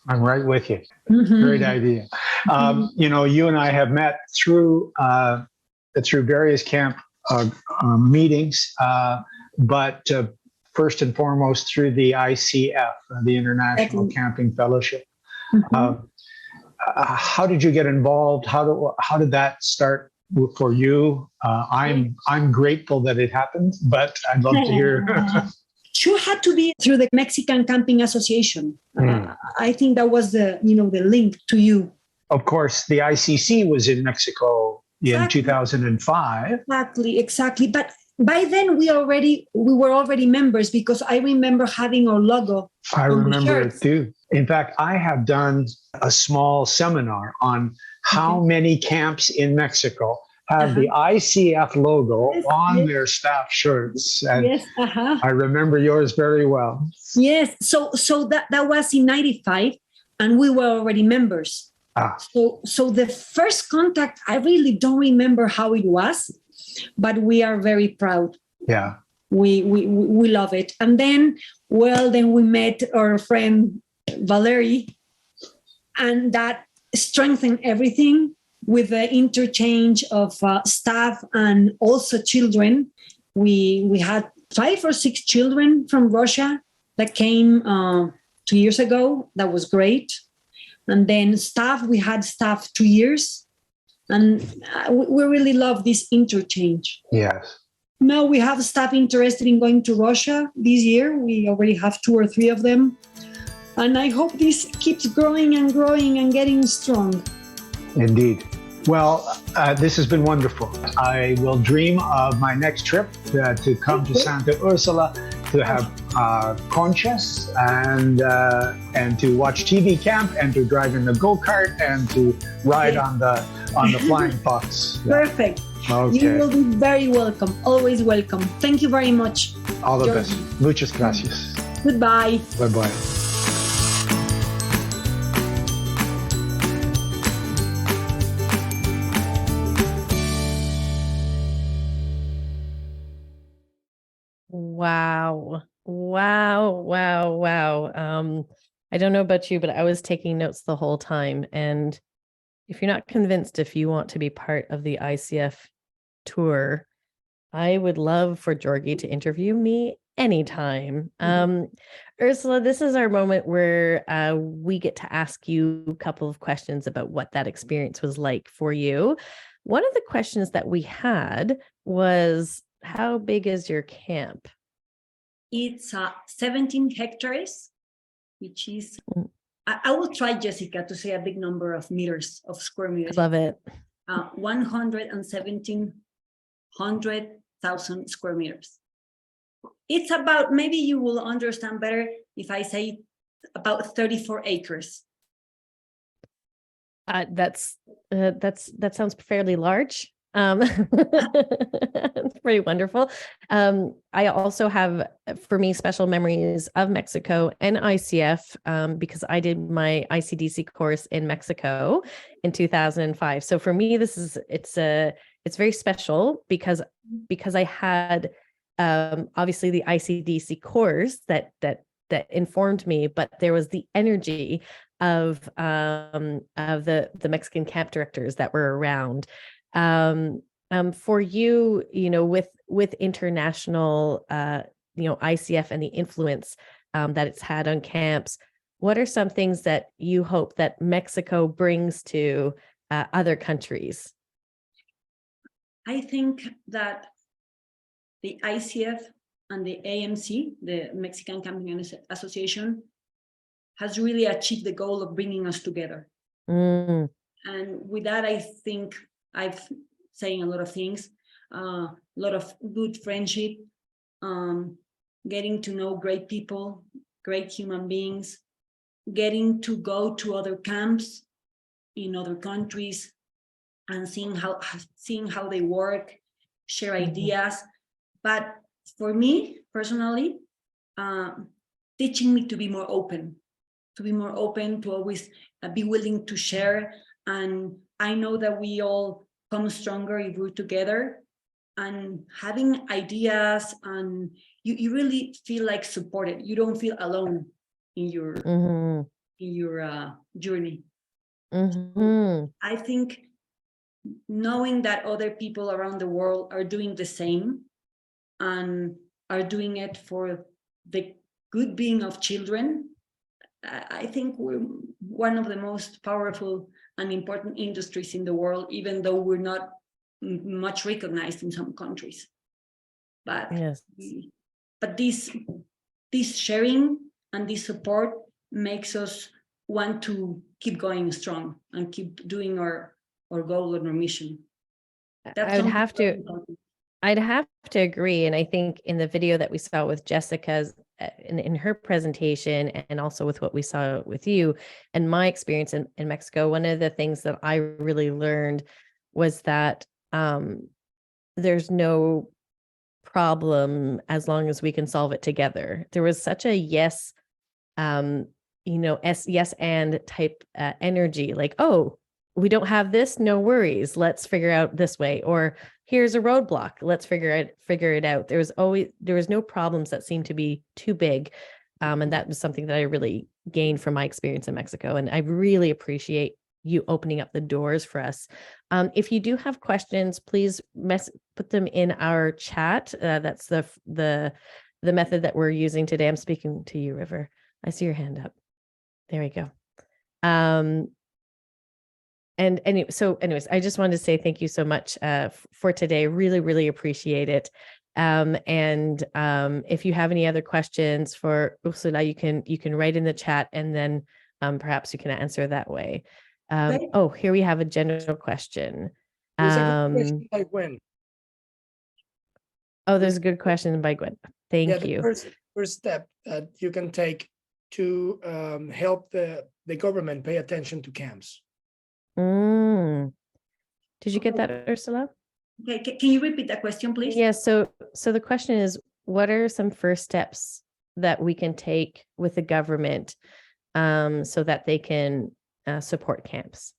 I'm right with you. Mm-hmm. Great idea. You and I have met through various camp meetings, but first and foremost through the ICF, the International Camping Fellowship. Mm-hmm. How did you get involved? How did that start for you? I'm grateful that it happened, but I'd love to hear. Sure, had to be through the Mexican Camping Association. I think that was the link to you. Of course, the ICC was in Mexico in 2005. Exactly. But by then we were already members, because I remember having our logo. I remember it too. In fact, I have done a small seminar on how many camps in Mexico have the ICF logo on their staff shirts. And I remember yours very well. Yes. So that was in 95, and we were already members. So the first contact, I really don't remember how it was, but we are very proud. Yeah. We love it. And then we met our friend Valerie, and that strengthened everything with the interchange of staff and also children. We had 5 or 6 children from Russia that came 2 years ago. That was great. And then we had staff 2 years. And we really love this interchange. Yes. Now we have staff interested in going to Russia this year. We already have 2 or 3 of them. And I hope this keeps growing and growing and getting strong. Indeed. Well, this has been wonderful. I will dream of my next trip to come to Santa Ursula, to have conchas and to watch TV camp, and to drive in the go-kart, and to ride on the flying fox. Perfect. Okay. You will be very welcome. Always welcome. Thank you very much. All the Jorgi. best. Muchas gracias. Goodbye. Bye-bye. Wow. I don't know about you, but I was taking notes the whole time. And if you're not convinced if you want to be part of the ICF tour, I would love for Jorgi to interview me anytime. Ursula, this is our moment where we get to ask you a couple of questions about what that experience was like for you. One of the questions that we had was, how big is your camp? It's 17 hectares, which is, I will try, Jessica, to say a big number of meters, of square meters. Love it. 1,000 square meters. It's about, maybe you will understand better if I say about 34 acres. That sounds fairly large. It's pretty wonderful. I also have, for me, special memories of Mexico and ICF because I did my ICDC course in Mexico in 2005. So for me, it's very special because I had obviously the ICDC course that informed me, but there was the energy of the Mexican camp directors that were around. For you, with international, ICF and the influence that it's had on camps, what are some things that you hope that Mexico brings to other countries? I think that the ICF and the AMC, the Mexican Camping Association, has really achieved the goal of bringing us together. And with that, I think I've saying a lot of things, a lot of good friendship, getting to know great people, great human beings, getting to go to other camps in other countries and seeing how they work, share ideas. But for me personally, teaching me to be more open, to always be willing to share. And I know that we all come stronger if we're together and having ideas, and you really feel like supported. You don't feel alone in your journey. I think knowing that other people around the world are doing the same and are doing it for the good being of children, I think we're one of the most powerful and important industries in the world, even though we're not much recognized in some countries. But yes. But this sharing and this support makes us want to keep going strong and keep doing our goal and our mission. I'd have to agree. And I think in the video that we saw with Jessica's in her presentation, and also with what we saw with you and my experience in Mexico, one of the things that I really learned was that there's no problem as long as we can solve it together. There was such a yes and type energy, like, oh, we don't have this, no worries, let's figure out this way, or here's a roadblock, let's figure it out. There was no problems that seemed to be too big. And that was something that I really gained from my experience in Mexico. And I really appreciate you opening up the doors for us. If you do have questions, please put them in our chat. That's the method that we're using today. I'm speaking to you, River. I see your hand up. There we go. Anyways, I just wanted to say thank you so much for today. Really, really appreciate it. And if you have any other questions for Ursula, you can write in the chat, and then perhaps you can answer that way. Oh, here we have a general question. There's a good question by Gwen. Oh, there's a good question by Gwen. Thank you. The first step that you can take to help the government pay attention to camps. Did you get that, Ursula? Okay, can you repeat that question, please? Yeah, so the question is, what are some first steps that we can take with the government so that they can support camps?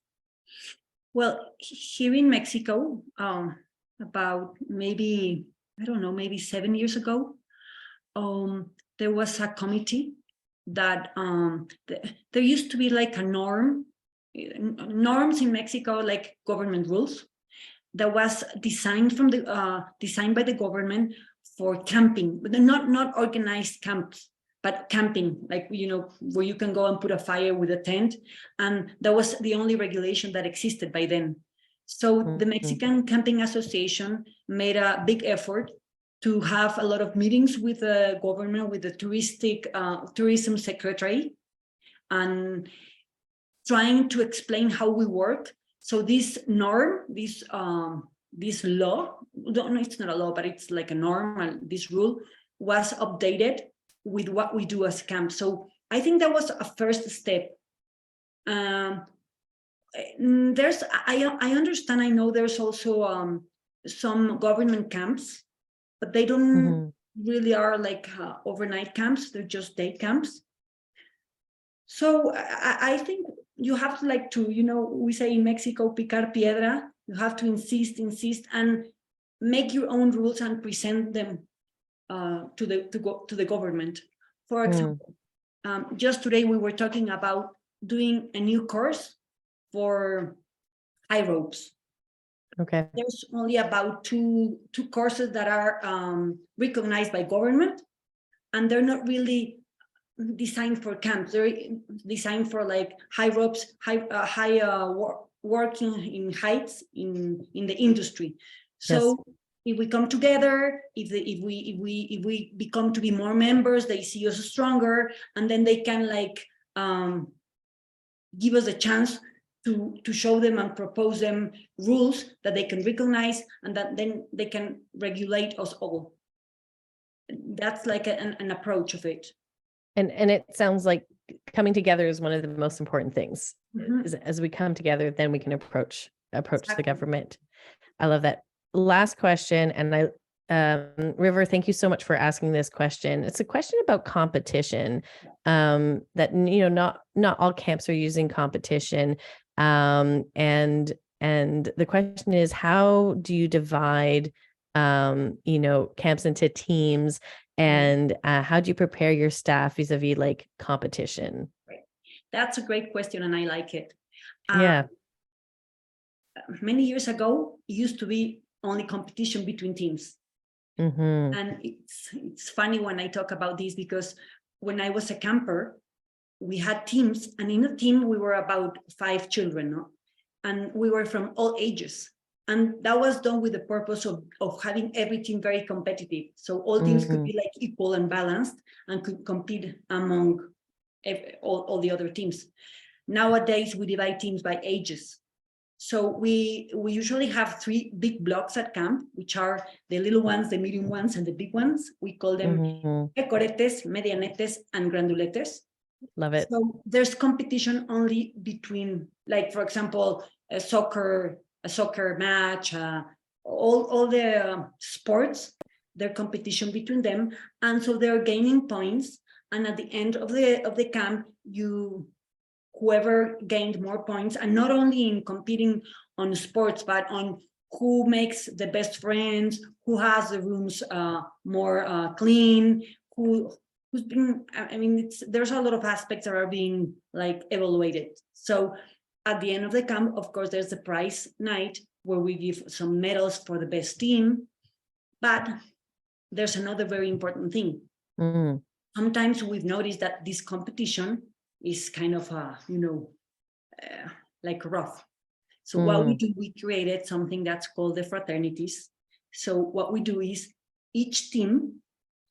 Well, here in Mexico, about maybe 7 years ago, there was a committee that there used to be like a norms in Mexico, like government rules, that was designed from the designed by the government for camping, but not organized camps, but camping, like, you know, where you can go and put a fire with a tent. And that was the only regulation that existed by then. So the Mexican Camping Association made a big effort to have a lot of meetings with the government, with the tourism secretary, and trying to explain how we work. So this norm, this law, no, it's not a law, but it's like a norm, and this rule was updated with what we do as camp. So I think that was a first step. I understand, I know there's also some government camps, but they don't really are like overnight camps, they're just day camps. So I think you have to, like, to, you know, we say in Mexico, picar piedra, you have to insist, and make your own rules and present them to the government. For example, just today we were talking about doing a new course for high ropes. Okay. There's only about two courses that are recognized by government, and they're not really designed for camps. They're designed for like high ropes, working in heights in the industry. So if we come together, if we become to be more members, they see us stronger, and then they can like give us a chance to show them and propose them rules that they can recognize, and that then they can regulate us all. That's like an approach of it. And it sounds like coming together is one of the most important things. As we come together, then we can approach the government. I love that. Last question, and River, thank you so much for asking this question. It's a question about competition. That, you know, not all camps are using competition, and the question is, how do you divide you know, camps into teams, and how do you prepare your staff vis-a-vis like competition? That's a great question, and I like it. Yeah. Many years ago, it used to be only competition between teams. And it's funny when I talk about this, because when I was a camper, we had teams, and in a team we were about 5 children, no? And we were from all ages. And that was done with the purpose of having every team very competitive. So all teams could be like equal and balanced and could compete among all the other teams. Nowadays, we divide teams by ages. So we usually have 3 big blocks at camp, which are the little ones, the medium ones, and the big ones. We call them pecoretes, medianetes, and granduletes. Love it. So there's competition only between, like, for example, a soccer match, all the sports, their competition between them, and so they're gaining points. And at the end of the camp, whoever gained more points, and not only in competing on sports, but on who makes the best friends, who has the rooms more clean, who's been. I mean, there's a lot of aspects that are being like evaluated. So at the end of the camp, of course, there's a prize night where we give some medals for the best team. But there's another very important thing. Sometimes we've noticed that this competition is kind of, like rough. So what we do, we created something that's called the fraternities. So what we do is each team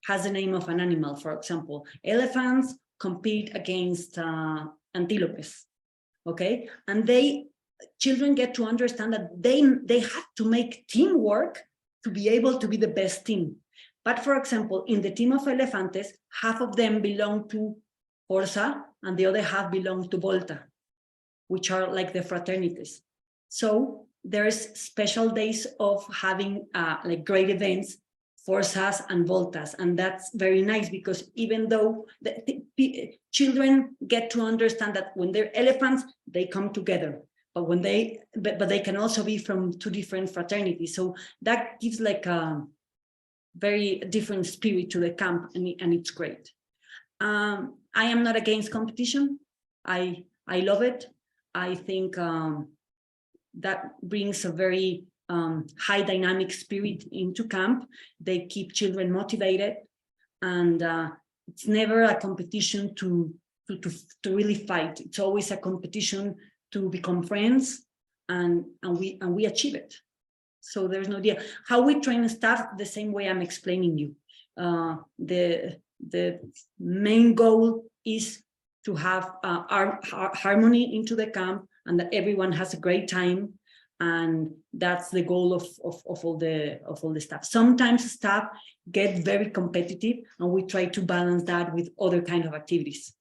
has the name of an animal. For example, elephants compete against antelopes. Okay, and children get to understand that they have to make teamwork to be able to be the best team. But for example, in the team of elefantes, half of them belong to Orsa and the other half belong to Volta, which are like the fraternities. So there's special days of having like great events, Forsas and Voltas, and that's very nice, because even though the children get to understand that when they're elephants, they come together, but but they can also be from 2 different fraternities. So that gives like a very different spirit to the camp, and it's great. I am not against competition. I love it. I think that brings a very high dynamic spirit into camp. They keep children motivated, and it's never a competition to really fight. It's always a competition to become friends, and we achieve it. So there's no idea how we train staff the same way I'm explaining you. The main goal is to have harmony into the camp, and that everyone has a great time, and that's the goal of all the staff. Sometimes staff get very competitive, and we try to balance that with other kind of activities.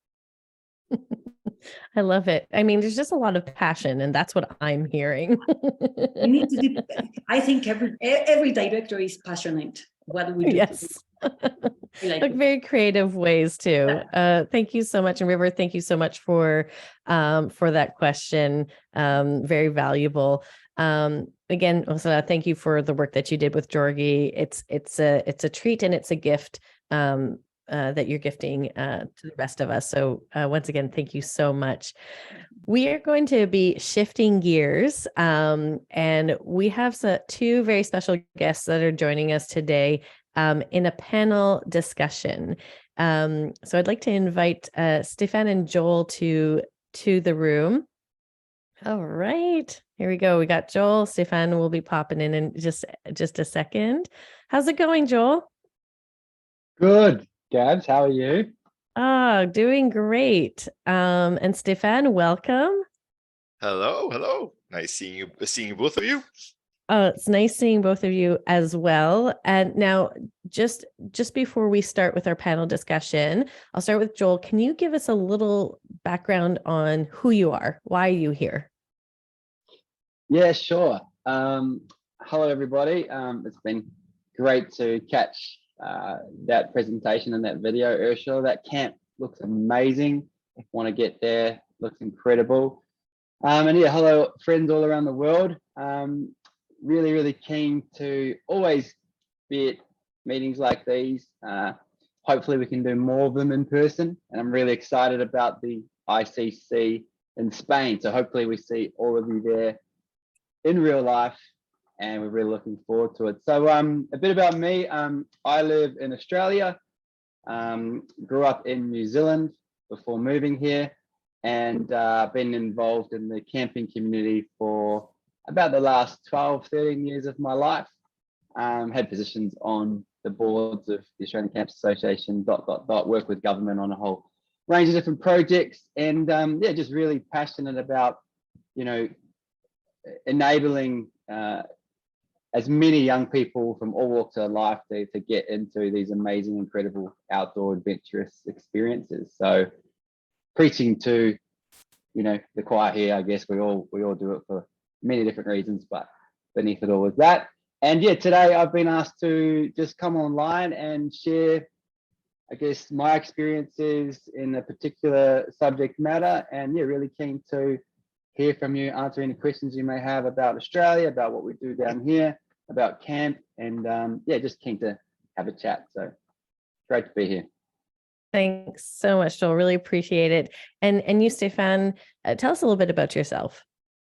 I love it. I mean, there's just a lot of passion, and that's what I'm hearing. We need to do, I think every director is passionate. What do we do? Yes. Like very creative ways too. Thank you so much. And River, thank you so much for that question. Very valuable. Again, Ursula, thank you for the work that you did with Jorgi. It's a treat, and it's a gift that you're gifting to the rest of us. So once again, thank you so much. We are going to be shifting gears, and we have two very special guests that are joining us today in a panel discussion. So I'd like to invite Stephane and Joel to the room. All right, here we go. We got Joel. Stephane will be popping in just a second. How's it going, Joel? Good, Gabs. How are you? Oh, doing great. And Stephane, welcome. Hello. Nice seeing you, both of you. Oh, it's nice seeing both of you as well. And now, just before we start with our panel discussion, I'll start with Joel. Can you give us a little background on who you are? Why are you here? Yeah, sure. Hello, everybody. It's been great to catch that presentation and that video, Ursula. That camp looks amazing. If you want to get there, looks incredible. And yeah, hello, friends all around the world. Really keen to always be at meetings like these. Hopefully we can do more of them in person, and I'm really excited about the ICC in Spain. So hopefully we see all of you there in real life, and we're really looking forward to it. So a bit about me. I live in Australia, grew up in New Zealand before moving here, and been involved in the camping community for about the last 12, 13 years of my life. Had positions on the boards of the Australian Camp Association, work with government on a whole range of different projects, and yeah, just really passionate about, enabling as many young people from all walks of life to get into these amazing, incredible outdoor adventurous experiences. So preaching to, the choir here, I guess we all do it for many different reasons, but beneath it all is that. And yeah, today I've been asked to just come online and share, I guess, my experiences in a particular subject matter, and yeah, really keen to hear from you, answer any questions you may have about Australia, about what we do down here, about camp, and yeah, just keen to have a chat. So great to be here. Thanks so much, Joel. Really appreciate it. And you, Stephane, tell us a little bit about yourself.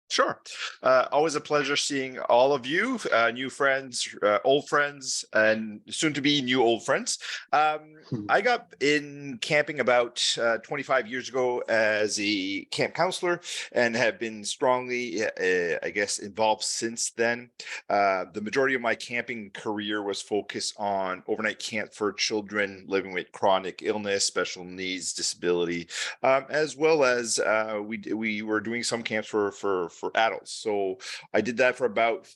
Sure. Always a pleasure seeing all of you, new friends, old friends, and soon to be new old friends. I got in camping about 25 years ago as a camp counselor, and have been strongly, I guess, involved since then. The majority of my camping career was focused on overnight camp for children living with chronic illness, special needs, disability, as well as we were doing some camps for adults. So I did that for about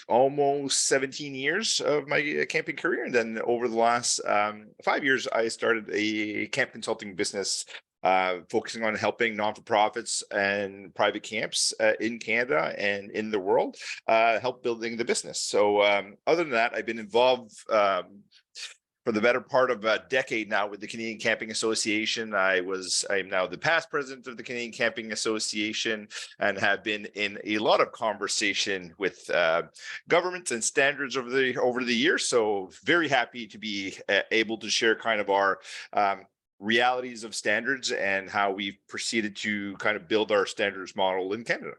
almost 17 years of my camping career. And then over the last 5 years, I started a camp consulting business focusing on helping non-for-profits and private camps in Canada and in the world help building the business. So other than that, I've been involved for the better part of a decade now with the Canadian Camping Association. I am now the past president of the Canadian Camping Association, and have been in a lot of conversation with governments and standards over the years. So very happy to be able to share kind of our realities of standards and how we've proceeded to kind of build our standards model in Canada.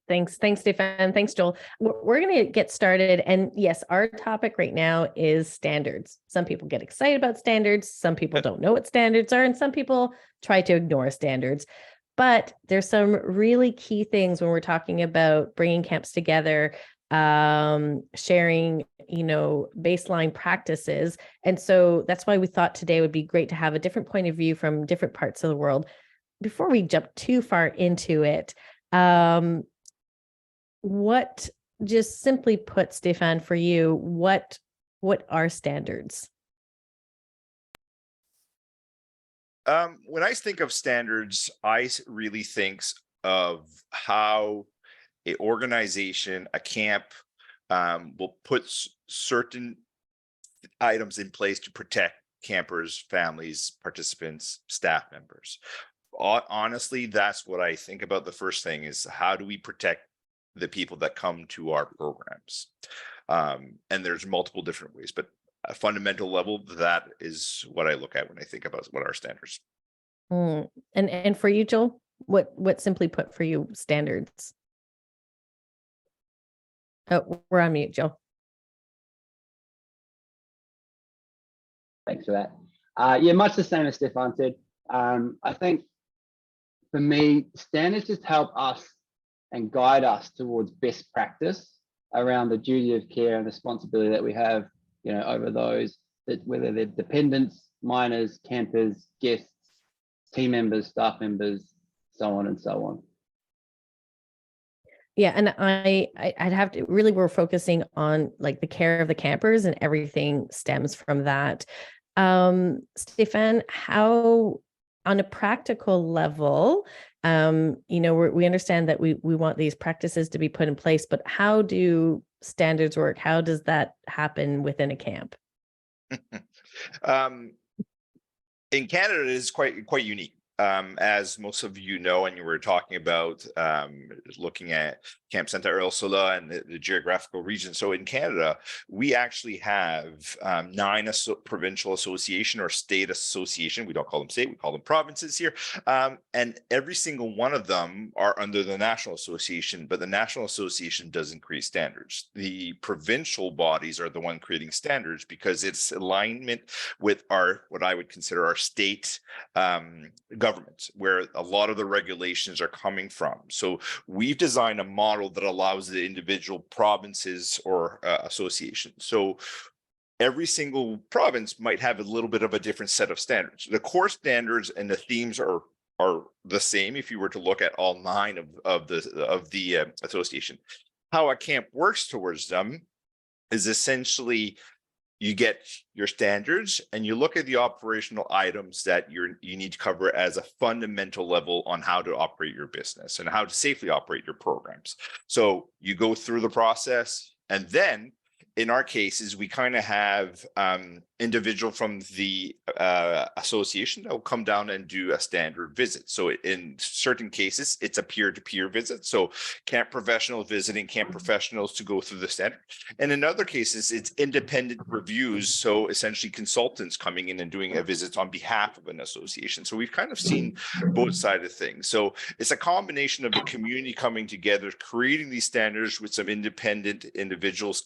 Thanks, Stephane. Thanks, Joel. We're going to get started. And yes, our topic right now is standards. Some people get excited about standards. Some people don't know what standards are. And some people try to ignore standards. But there's some really key things when we're talking about bringing camps together, sharing, baseline practices. And so that's why we thought today would be great to have a different point of view from different parts of the world. Before we jump too far into it, what, just simply put, Stephane, for you, what are standards? When I think of standards, I really think of how an organization, a camp, will put certain items in place to protect campers, families, participants, staff members. Honestly, that's what I think about. The first thing is, how do we protect the people that come to our programs? And there's multiple different ways, but a fundamental level, that is what I look at when I think about what are standards. And for you, Joel, what simply put for you standards? Oh, we're on mute, Joel. Thanks for that. Yeah, much the same as Stephane said. I think for me, standards just help us and guide us towards best practice around the duty of care and responsibility that we have, over those, that whether they're dependents, minors, campers, guests, team members, staff members, so on and so on. Yeah, and I'd have to really, we're focusing on like the care of the campers, and everything stems from that. Stephane, how, on a practical level, we understand that we want these practices to be put in place, but how do standards work? How does that happen within a camp? In Canada, it is quite unique. As most of you know, and you were talking about looking at Camp Santa Ursula and the geographical region. So in Canada, we actually have 9 provincial association or state association. We don't call them state, we call them provinces here. And every single one of them are under the National Association, but the National Association doesn't create standards. The provincial bodies are the one creating standards, because it's alignment with what I would consider our state government, where a lot of the regulations are coming from. So we've designed a model that allows the individual provinces or associations. So every single province might have a little bit of a different set of standards. The core standards and the themes are the same if you were to look at all 9 of the association. How a camp works towards them is essentially, you get your standards and you look at the operational items that you need to cover as a fundamental level on how to operate your business and how to safely operate your programs. So you go through the process, and then in our cases, we kind of have individual from the association that will come down and do a standard visit. So in certain cases, it's a peer-to-peer visit. So camp professionals visiting camp professionals to go through the standard. And in other cases, it's independent reviews. So essentially consultants coming in and doing a visit on behalf of an association. So we've kind of seen both sides of things. So it's a combination of the community coming together, creating these standards with some independent individuals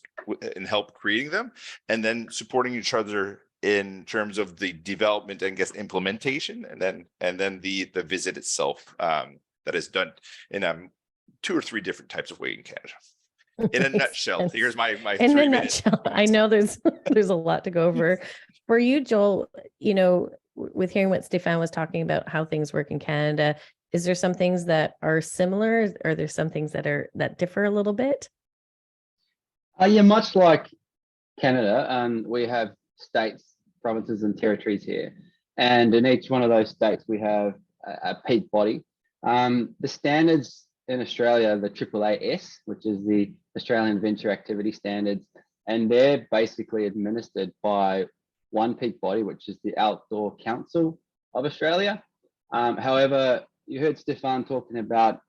and help creating them, and then supporting each other in terms of the development and implementation, and then the visit itself that is done in 2 or 3 different types of way in Canada. In a nutshell, here's my in a nutshell. I know there's a lot to go over. For you, Joel, with hearing what Stephane was talking about, how things work in Canada, is there some things that are similar, or there's some things that differ a little bit? Yeah, much like Canada, we have states, provinces, and territories here, and in each one of those states we have a peak body. The standards in Australia, the AAAS, which is the Australian Venture Activity Standards, and they're basically administered by one peak body, which is the Outdoor Council of Australia. However, you heard Stephane talking about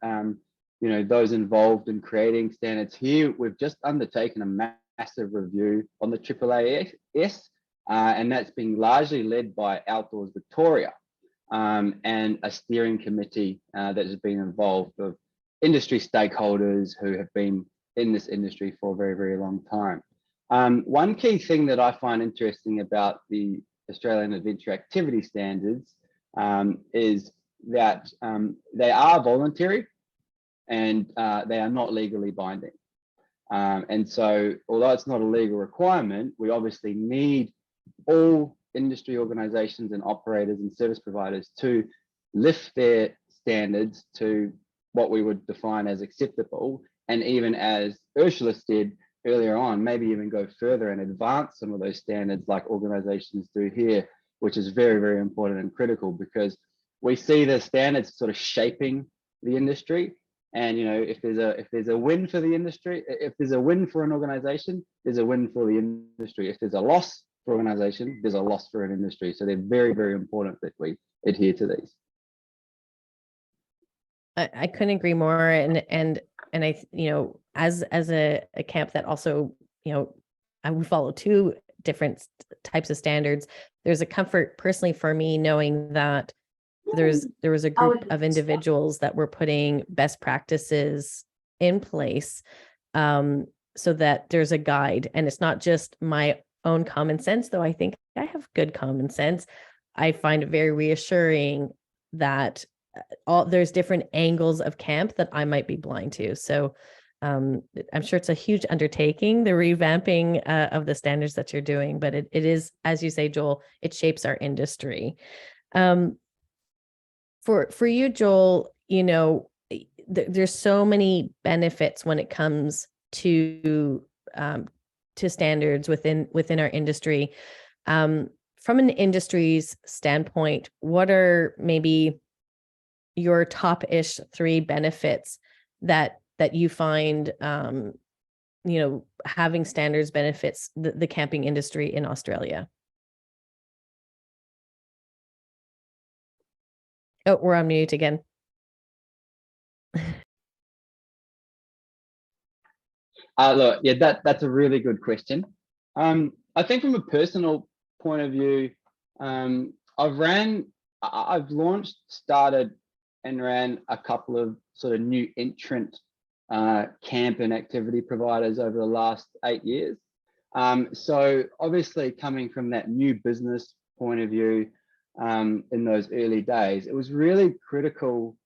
those involved in creating standards. Here, we've just undertaken a massive review on the AAAS, and that's been largely led by Outdoors Victoria, and a steering committee that has been involved of industry stakeholders who have been in this industry for a very, very long time. One key thing that I find interesting about the Australian Adventure Activity Standards is that they are voluntary and they are not legally binding. And so, although it's not a legal requirement, we obviously need all industry organizations and operators and service providers to lift their standards to what we would define as acceptable. And even as Ursula said earlier on, maybe even go further and advance some of those standards like organizations do here, which is very, very important and critical, because we see the standards sort of shaping the industry. And if there's a win for the industry, if there's a win for an organization, there's a win for the industry. If there's a loss for an organization, there's a loss for an industry. So they're very, very important that we adhere to these. I couldn't agree more. And I, as a camp that also, we follow two different types of standards. There's a comfort personally for me knowing that there was a group of individuals that were putting best practices in place, so that there's a guide, and it's not just my own common sense, though I think I have good common sense. I find it very reassuring that there's different angles of camp that I might be blind to. So I'm sure it's a huge undertaking, the revamping of the standards that you're doing, but it is, as you say, Joel, it shapes our industry. For you, Joel, there's so many benefits when it comes to standards within our industry. From an industry's standpoint, what are maybe your top-ish 3 benefits that you find, having standards benefits the camping industry in Australia? Oh, we're on mute again. Look, yeah, that's a really good question. I think from a personal point of view, I've launched, started, and ran a couple of sort of new entrant camp and activity providers over the last 8 years. So obviously coming from that new business point of view, in those early days, it was really critical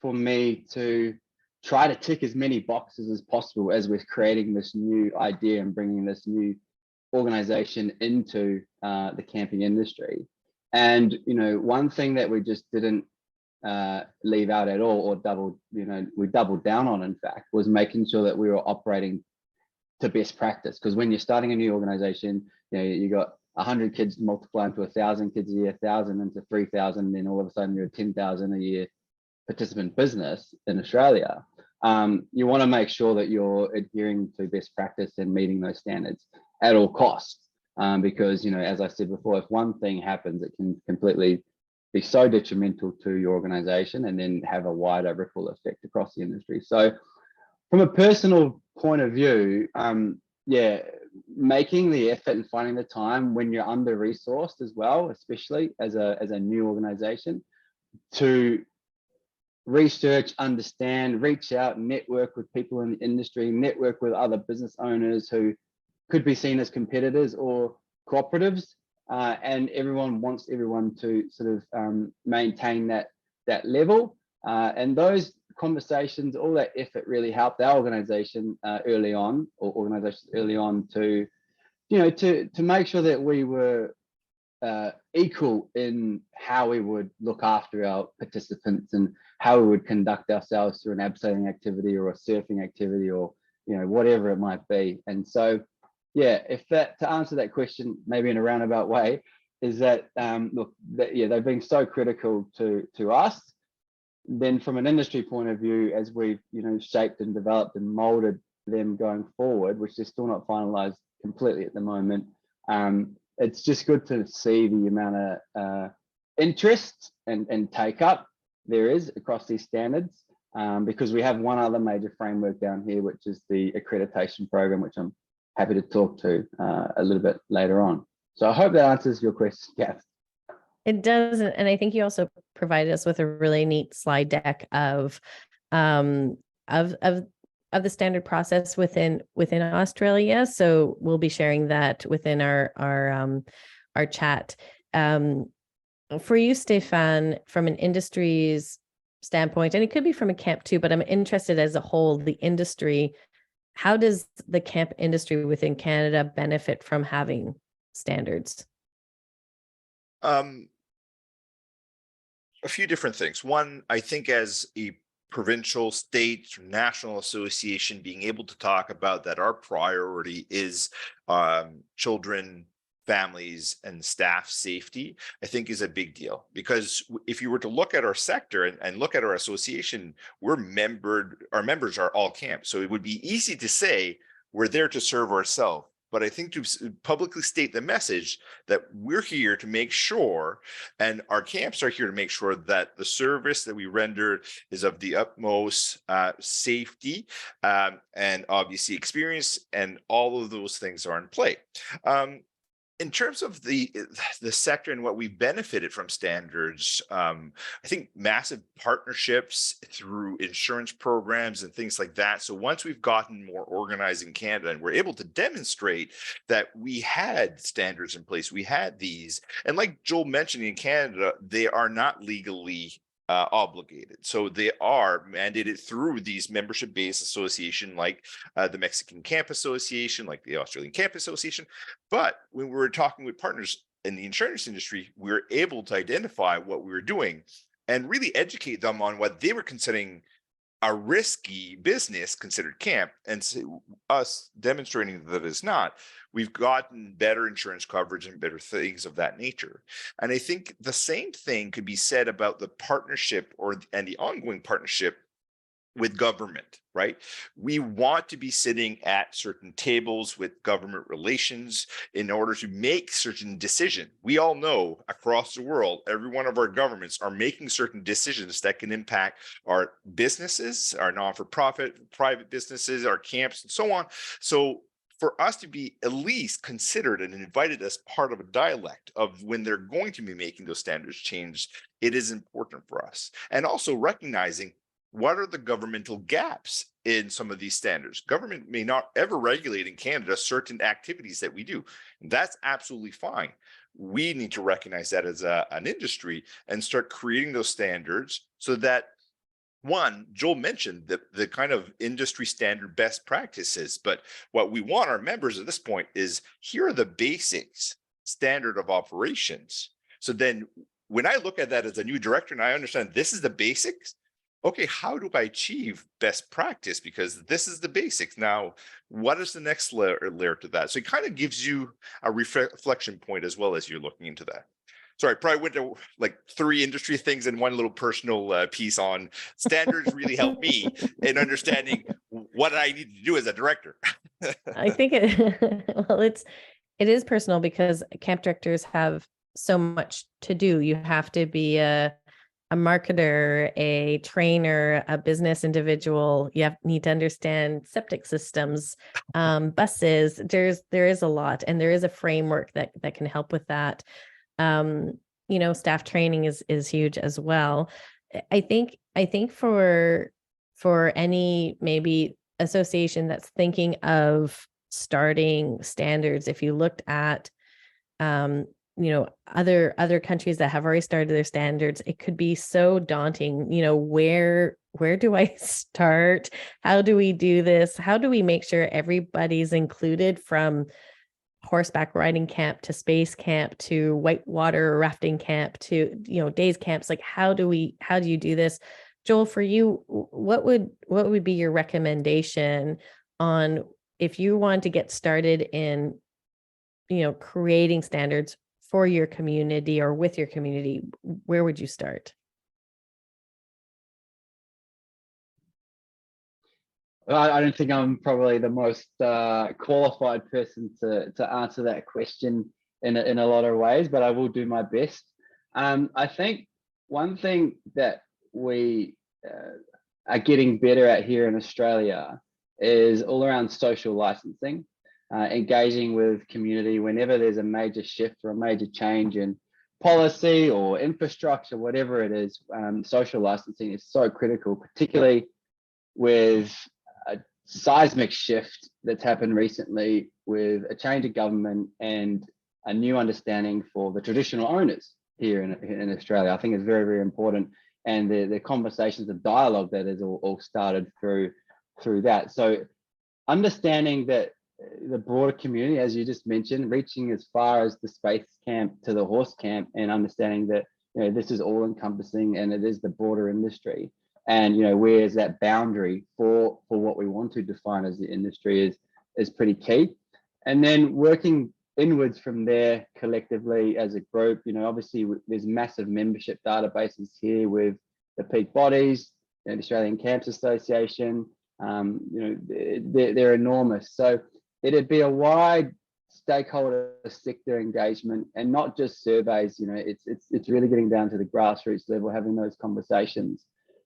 for me to try to tick as many boxes as possible as we're creating this new idea and bringing this new organization into the camping industry. And one thing that we just didn't leave out at all, or we doubled down on, in fact, was making sure that we were operating to best practice. Because when you're starting a new organization, you got 100 kids multiplying to 1,000 kids a year, 1,000 into 3,000, then all of a sudden you're a 10,000 a year participant business in Australia. You want to make sure that you're adhering to best practice and meeting those standards at all costs, because as I said before, if one thing happens, it can completely be so detrimental to your organization and then have a wider ripple effect across the industry. So from a personal point of view, making the effort and finding the time when you're under resourced as well, especially as a new organization, to research, understand, reach out, network with people in the industry, network with other business owners who could be seen as competitors or cooperatives, and everyone wants everyone to sort of maintain that level, and those conversations, all that effort really helped our organization early on, or organizations early on, to to make sure that we were equal in how we would look after our participants and how we would conduct ourselves through an abseiling activity or a surfing activity, or whatever it might be. And so to answer that question maybe in a roundabout way, is that they've been so critical to us. Then from an industry point of view, as we've shaped and developed and molded them going forward, which is still not finalized completely at the moment, it's just good to see the amount of interest and take up there is across these standards, because we have one other major framework down here, which is the accreditation program, which I'm happy to talk to a little bit later on. So I hope that answers your question, Kath. It does. And I think you also provided us with a really neat slide deck of of the standard process within Australia. So we'll be sharing that within our chat. For you, Stephane, from an industry's standpoint, and it could be from a camp too, but I'm interested as a whole, the industry, how does the camp industry within Canada benefit from having standards? A few different things. One, I think as a provincial, state, national association, being able to talk about that our priority is children, families, and staff safety, I think is a big deal. Because if you were to look at our sector and look at our association, our members are all camps. So it would be easy to say we're there to serve ourselves. But I think to publicly state the message that we're here to make sure, and our camps are here to make sure, that the service that we render is of the utmost safety and obviously experience, and all of those things are in play. In terms of the sector and what we benefited from standards, I think massive partnerships through insurance programs and things like that. So once we've gotten more organized in Canada and we're able to demonstrate that we had standards in place, we had these, and like Joel mentioned, in Canada, they are not legally obligated. So they are mandated through these membership-based association, like the Mexican Camp Association, like the Australian Camp Association. But when we were talking with partners in the insurance industry, we were able to identify what we were doing and really educate them on what they were considering a risky business considered camp, and us demonstrating that it's not. We've gotten better insurance coverage and better things of that nature. And I think the same thing could be said about the partnership and the ongoing partnership with government, right? We want to be sitting at certain tables with government relations in order to make certain decisions. We all know across the world, every one of our governments are making certain decisions that can impact our businesses, our non-for-profit, private businesses, our camps, and so on. So for us to be at least considered and invited as part of a dialect of when they're going to be making those standards change, it is important for us. And also recognizing what are the governmental gaps in some of these standards. Government may not ever regulate in Canada certain activities that we do. And that's absolutely fine. We need to recognize that as an industry and start creating those standards so that, one, Joel mentioned the kind of industry standard best practices, but what we want our members at this point is, here are the basics standard of operations. So then when I look at that as a new director and I understand this is the basics, okay, how do I achieve best practice? Because this is the basics. Now, what is the next layer to that? So it kind of gives you a reflection point as well as you're looking into that. Sorry, I probably went to like 3 industry things and one little personal piece on standards. Really helped me in understanding what I need to do as a director. I think it is personal because camp directors have so much to do. You have to be a marketer, a trainer, a business individual. You need to understand septic systems, buses. There is a lot, and there is a framework that can help with that. Staff training is huge as well. I think for any maybe association that's thinking of starting standards, if you looked at other countries that have already started their standards, it could be so daunting. Where do I start? How do we do this? How do we make sure everybody's included, from horseback riding camp to space camp to whitewater rafting camp to days camps? Like, how do you do this? Joel, for you, what would be your recommendation on if you want to get started in creating standards for your community or with your community? Where would you start? I don't think I'm probably the most qualified person to answer that question in a lot of ways, but I will do my best. I think one thing that we are getting better at here in Australia is all around social licensing, engaging with community whenever there's a major shift or a major change in policy or infrastructure, whatever it is. Social licensing is so critical, particularly with a seismic shift that's happened recently with a change of government and a new understanding for the traditional owners here in Australia. I think it's very, very important. And the conversations, the dialogue that is all started through that. So understanding that the broader community, as you just mentioned, reaching as far as the space camp to the horse camp, and understanding that, you know, this is all encompassing and it is the broader industry. And, you know, where's that boundary for what we want to define as the industry is pretty key. And then working inwards from there collectively as a group. You know, obviously there's massive membership databases here with the peak bodies, the Australian Camps Association. You know, they're enormous. So it'd be a wide stakeholder sector engagement and not just surveys. You know, it's really getting down to the grassroots level, having those conversations,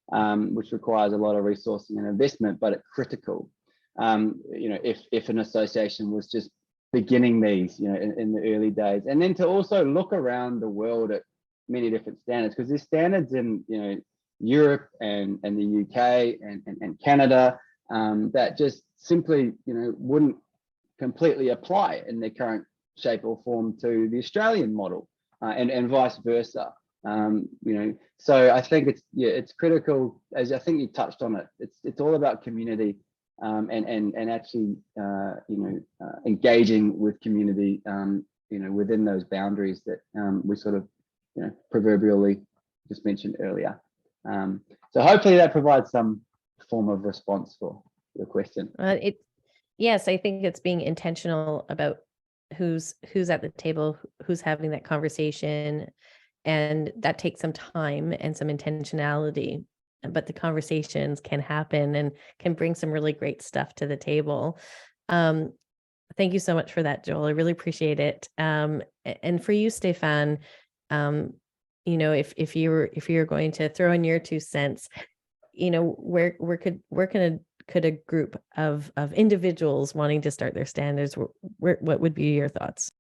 which requires a lot of resourcing and investment, but it's critical. You know, if an association was just beginning these, you know, in the early days, and then to also look around the world at many different standards, because there's standards in, you know, Europe and the UK and Canada that just simply, you know, wouldn't completely apply in their current shape or form to the Australian model, and vice versa. You know, so I think it's critical, as I think you touched on it. It's all about community. And actually, you know, engaging with community, you know, within those boundaries that we sort of, you know, proverbially just mentioned earlier. So hopefully that provides some form of response for your question. Yes, I think it's being intentional about who's at the table, who's having that conversation, and that takes some time and some intentionality. But the conversations can happen and can bring some really great stuff to the table. Thank you so much for that, Joel. I really appreciate it. And for you, Stephane, you know, if you're going to throw in your 2 cents, you know, where could a group of individuals wanting to start their standards, what would be your thoughts?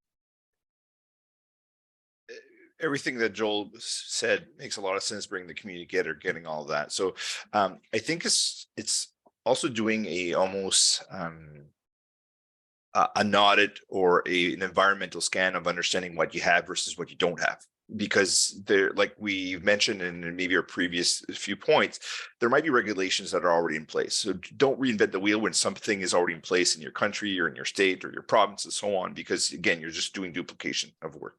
Everything that Joel said makes a lot of sense, bringing the community together, getting all of that. So I think it's also doing a almost an audit or an environmental scan of understanding what you have versus what you don't have. Because there, like we mentioned in maybe our previous few points, there might be regulations that are already in place. So don't reinvent the wheel when something is already in place in your country or in your state or your province and so on, because again, you're just doing duplication of work.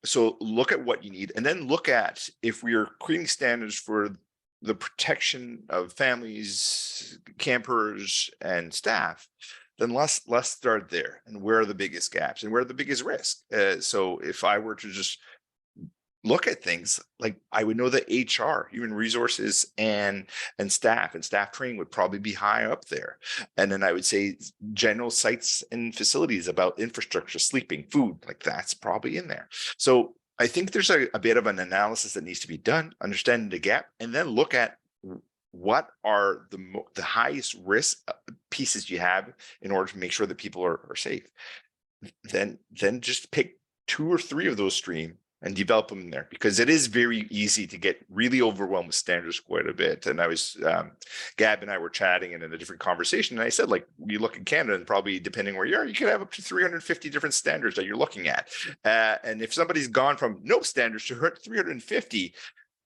So look at what you need, and then look at if we are creating standards for the protection of families, campers, and staff, then let's start there. And where are the biggest gaps and where are the biggest risks? So if I were to just look at things, like I would know that HR, human resources, and staff training would probably be high up there. And then I would say general sites and facilities about infrastructure, sleeping, food, like that's probably in there. So I think there's a bit of an analysis that needs to be done, understanding the gap, and then look at what are the highest risk pieces you have in order to make sure that people are safe. Then just pick 2 or 3 of those streams and develop them in there, because it is very easy to get really overwhelmed with standards quite a bit. And I was, Gab and I were chatting and in a different conversation, and I said, like, you look in Canada and probably depending where you are, you could have up to 350 different standards that you're looking at. And if somebody's gone from no standards to 350,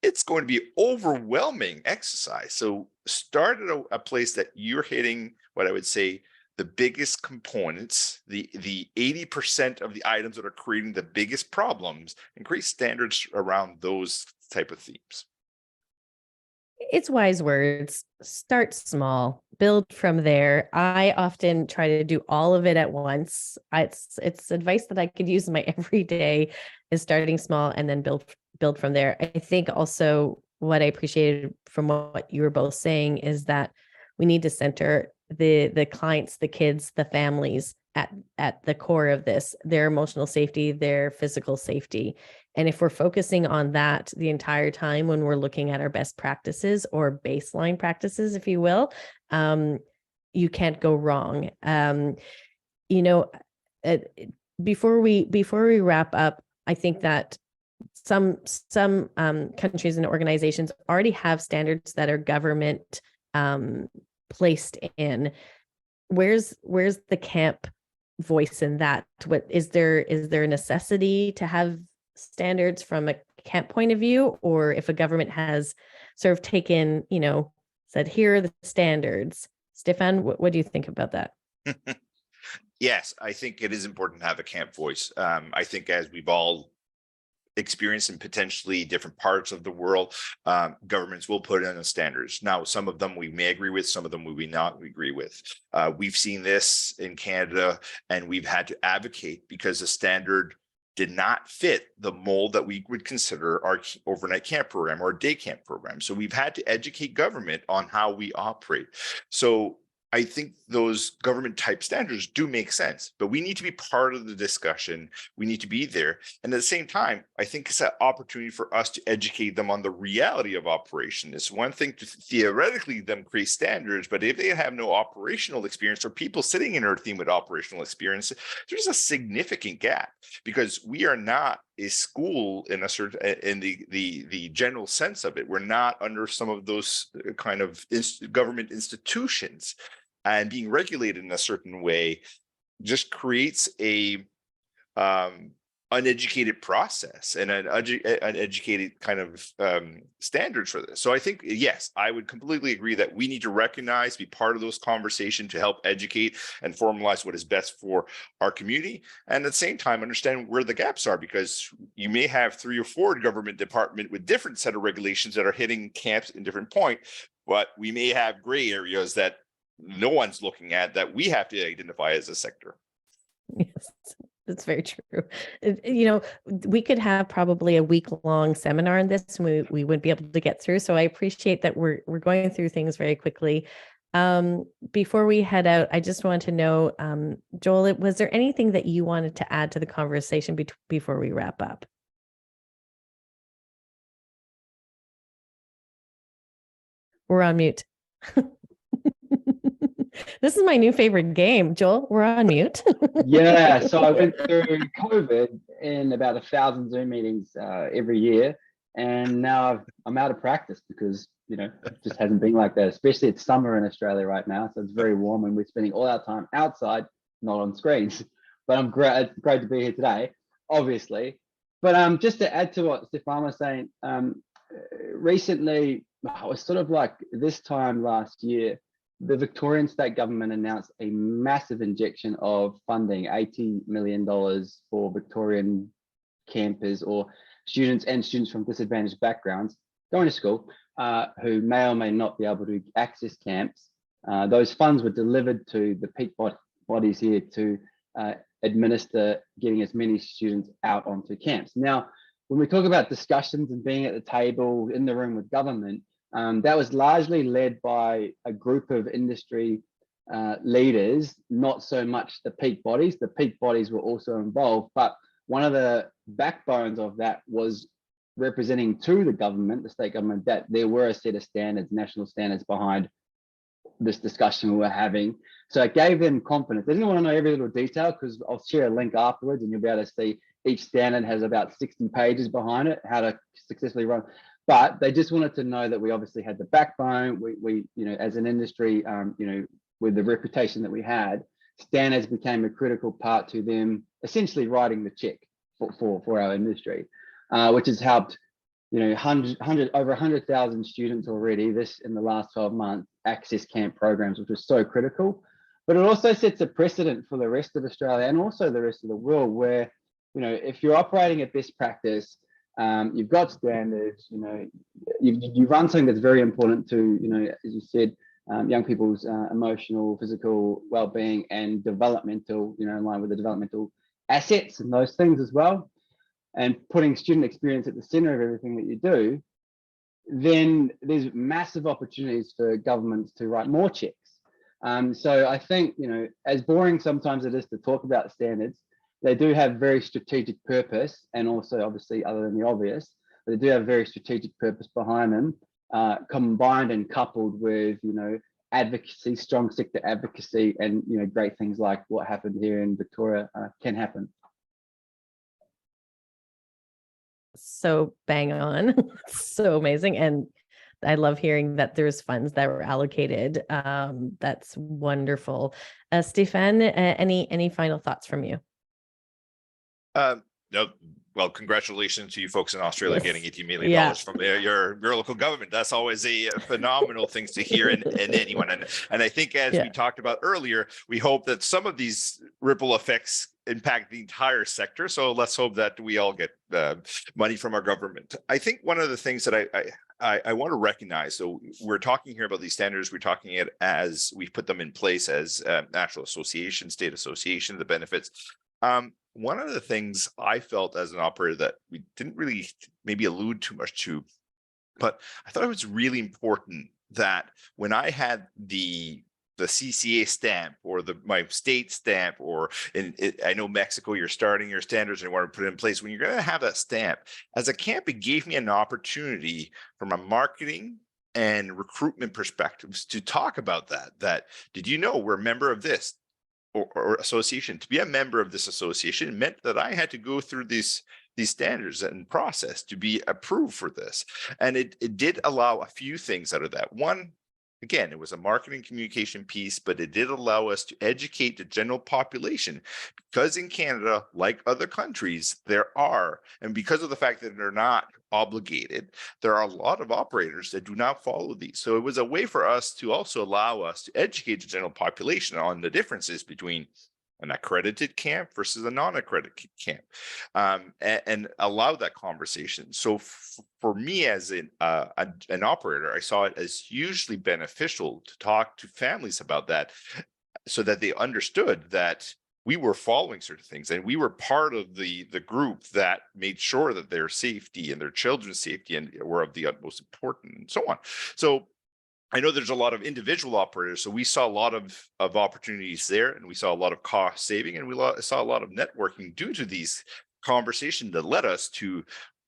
it's going to be overwhelming exercise. So start at a place that you're hitting what I would say the biggest components, the 80% of the items that are creating the biggest problems, and create standards around those type of themes. It's wise words. Start small, build from there. I often try to do all of it at once. It's advice that I could use in my everyday, is starting small and then build from there. I think also what I appreciated from what you were both saying is that we need to center the clients, the kids, the families at the core of this, their emotional safety, their physical safety. And if we're focusing on that the entire time when we're looking at our best practices or baseline practices, if you will, you can't go wrong. You know, before we wrap up, I think that some countries and organizations already have standards that are government placed in. Where's the camp voice in that? What is there a necessity to have standards from a camp point of view, or if a government has sort of taken, said, here are the standards? Stephane, what do you think about that? Yes, I think it is important to have a camp voice. I think as we've all experienced in potentially different parts of the world, governments will put in the standards. Now, some of them we may agree with, some of them we may not agree with. We've seen this in Canada, and we've had to advocate because the standard did not fit the mold that we would consider our overnight camp program or day camp program. So we've had to educate government on how we operate. So I think those government type standards do make sense, but we need to be part of the discussion. We need to be there. And at the same time, I think it's an opportunity for us to educate them on the reality of operation. It's one thing to theoretically them create standards, but if they have no operational experience or people sitting in our team with operational experience, there's a significant gap because we are not a school in a certain, in the general sense of it. We're not under some of those kind of government institutions, and being regulated in a certain way just creates a uneducated process and an uneducated kind of standards for this. So I think, yes, I would completely agree that we need to recognize, be part of those conversations to help educate and formalize what is best for our community. And at the same time, understand where the gaps are, because you may have 3 or 4 government departments with different set of regulations that are hitting camps in different points, but we may have gray areas that no one's looking at that we have to identify as a sector. Yes, that's very true. We could have probably a week-long seminar on this, and we wouldn't be able to get through. So I appreciate that we're going through things very quickly. Before we head out, I just want to know, Joel, was there anything that you wanted to add to the conversation before we wrap up? We're on mute. This is my new favorite game. Joel, we're on mute. Yeah, so I went through COVID in about 1,000 Zoom meetings every year, and now I'm out of practice because it just hasn't been like that. Especially it's summer in Australia right now, so it's very warm, and we're spending all our time outside, not on screens. But it's great to be here today, obviously. But just to add to what Stephane was saying, recently, it was sort of like this time last year, the Victorian state government announced a massive injection of funding, $80 million for Victorian campers or students from disadvantaged backgrounds going to school who may or may not be able to access camps. Those funds were delivered to the peak bodies here to administer getting as many students out onto camps. Now, when we talk about discussions and being at the table in the room with government, that was largely led by a group of industry leaders, not so much the peak bodies. The peak bodies were also involved, but one of the backbones of that was representing to the government, the state government, that there were a set of standards, national standards behind this discussion we were having. So it gave them confidence. They didn't want to know every little detail, because I'll share a link afterwards and you'll be able to see each standard has about 60 pages behind it, how to successfully run. But they just wanted to know that we obviously had the backbone. We as an industry, with the reputation that we had, standards became a critical part to them essentially writing the check for our industry, which has helped, over 100,000 students already in the last 12 months access camp programs, which was so critical. But it also sets a precedent for the rest of Australia and also the rest of the world, where, if you're operating at best practice, you've got standards, you run something that's very important to, as you said, young people's emotional, physical well-being and developmental, in line with the developmental assets and those things as well, and putting student experience at the center of everything that you do, then there's massive opportunities for governments to write more checks. So I think, as boring sometimes it is to talk about standards, they do have very strategic purpose, and also obviously, other than the obvious, they do have very strategic purpose behind them, combined and coupled with, advocacy, strong sector advocacy, and, great things like what happened here in Victoria can happen. So bang on. So amazing. And I love hearing that there's funds that were allocated. That's wonderful. Stephane, any final thoughts from you? No, well, congratulations to you folks in Australia Yes. getting $18 million Yeah. from your local government. That's always a phenomenal thing to hear in anyone. And I think, as we talked about earlier, we hope that some of these ripple effects impact the entire sector. So let's hope that we all get money from our government. I think one of the things that I want to recognize, so we're talking here about these standards, we're talking it as we put them in place as national association, state association, the benefits. One of the things I felt as an operator that we didn't really maybe allude too much to, but I thought it was really important that when I had the CCA stamp or my state stamp, or I know Mexico, you're starting your standards and you want to put it in place. When you're going to have that stamp as a camp, it gave me an opportunity from a marketing and recruitment perspectives to talk about that did you know we're a member of this or association? To be a member of this association meant that I had to go through these standards and process to be approved for this. And it did allow a few things out of that. One, again, it was a marketing communication piece, but it did allow us to educate the general population, because in Canada, like other countries, and because of the fact that they're not obligated, there are a lot of operators that do not follow these. So it was a way for us to also allow us to educate the general population on the differences between an accredited camp versus a non-accredited camp, and allow that conversation. So for me as an operator, I saw it as hugely beneficial to talk to families about that, so that they understood that we were following certain things, and we were part of the group that made sure that their safety and their children's safety were of the utmost importance, and so on. So I know there's a lot of individual operators, so we saw a lot of opportunities there, and we saw a lot of cost saving, and we saw a lot of networking due to these conversations that led us to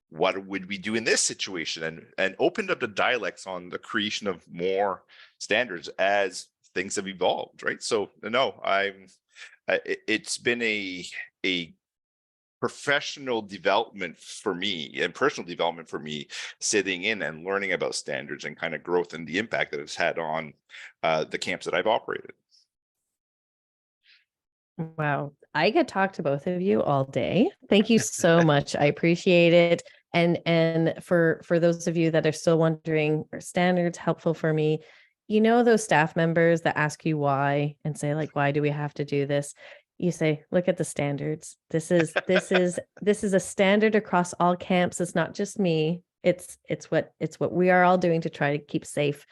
what would we do in this situation, and opened up the dialects on the creation of more standards as things have evolved, right? So no, it's been a professional development for me and personal development for me, sitting in and learning about standards and kind of growth and the impact that it's had on the camps that I've operated. Wow. I could talk to both of you all day. Thank you so much. I appreciate it. And for those of you that are still wondering, are standards helpful for me? You know, those staff members that ask you why and say, like, why do we have to do this? You say, look at the standards. This is a standard across all camps. It's not just me. It's what we are all doing to try to keep safe,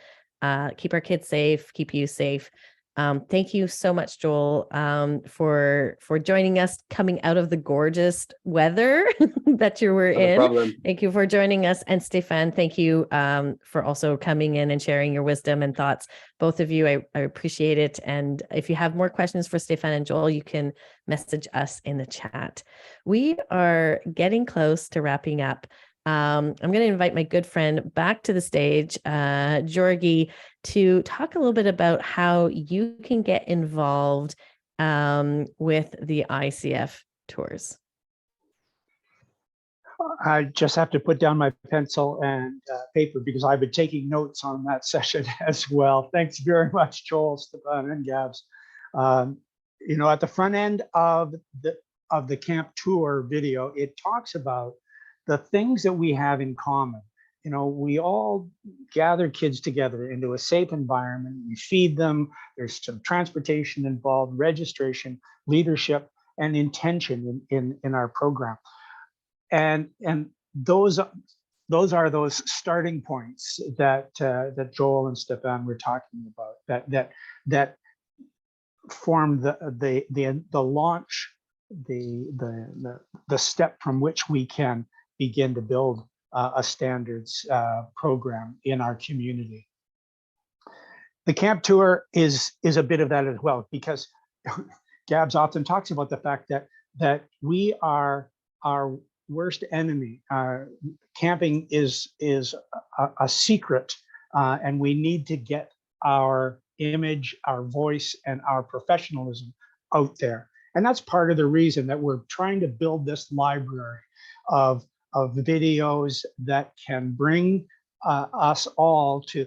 keep our kids safe, keep you safe. Thank you so much, Joel, for joining us, coming out of the gorgeous weather that you were in. No problem. Thank you for joining us. And Stephane, thank you for also coming in and sharing your wisdom and thoughts. Both of you, I appreciate it. And if you have more questions for Stephane and Joel, you can message us in the chat. We are getting close to wrapping up. I'm going to invite my good friend back to the stage, Jorgi, to talk a little bit about how you can get involved with the ICF tours. I just have to put down my pencil and paper, because I've been taking notes on that session as well. Thanks very much, Joel, Stephane, and Gabs. You know, at the front end of the camp tour video, it talks about the things that we have in common. You know, we all gather kids together into a safe environment. We feed them. There's some transportation involved, registration, leadership, and intention in our program. And those are those starting points that Joel and Stephane were talking about. That form the launch, the step from which we can begin to build a standards program in our community. The camp tour is a bit of that as well, because Gabs often talks about the fact that we are our worst enemy. Camping is a secret, and we need to get our image, our voice, and our professionalism out there. And that's part of the reason that we're trying to build this library of videos that can bring us all to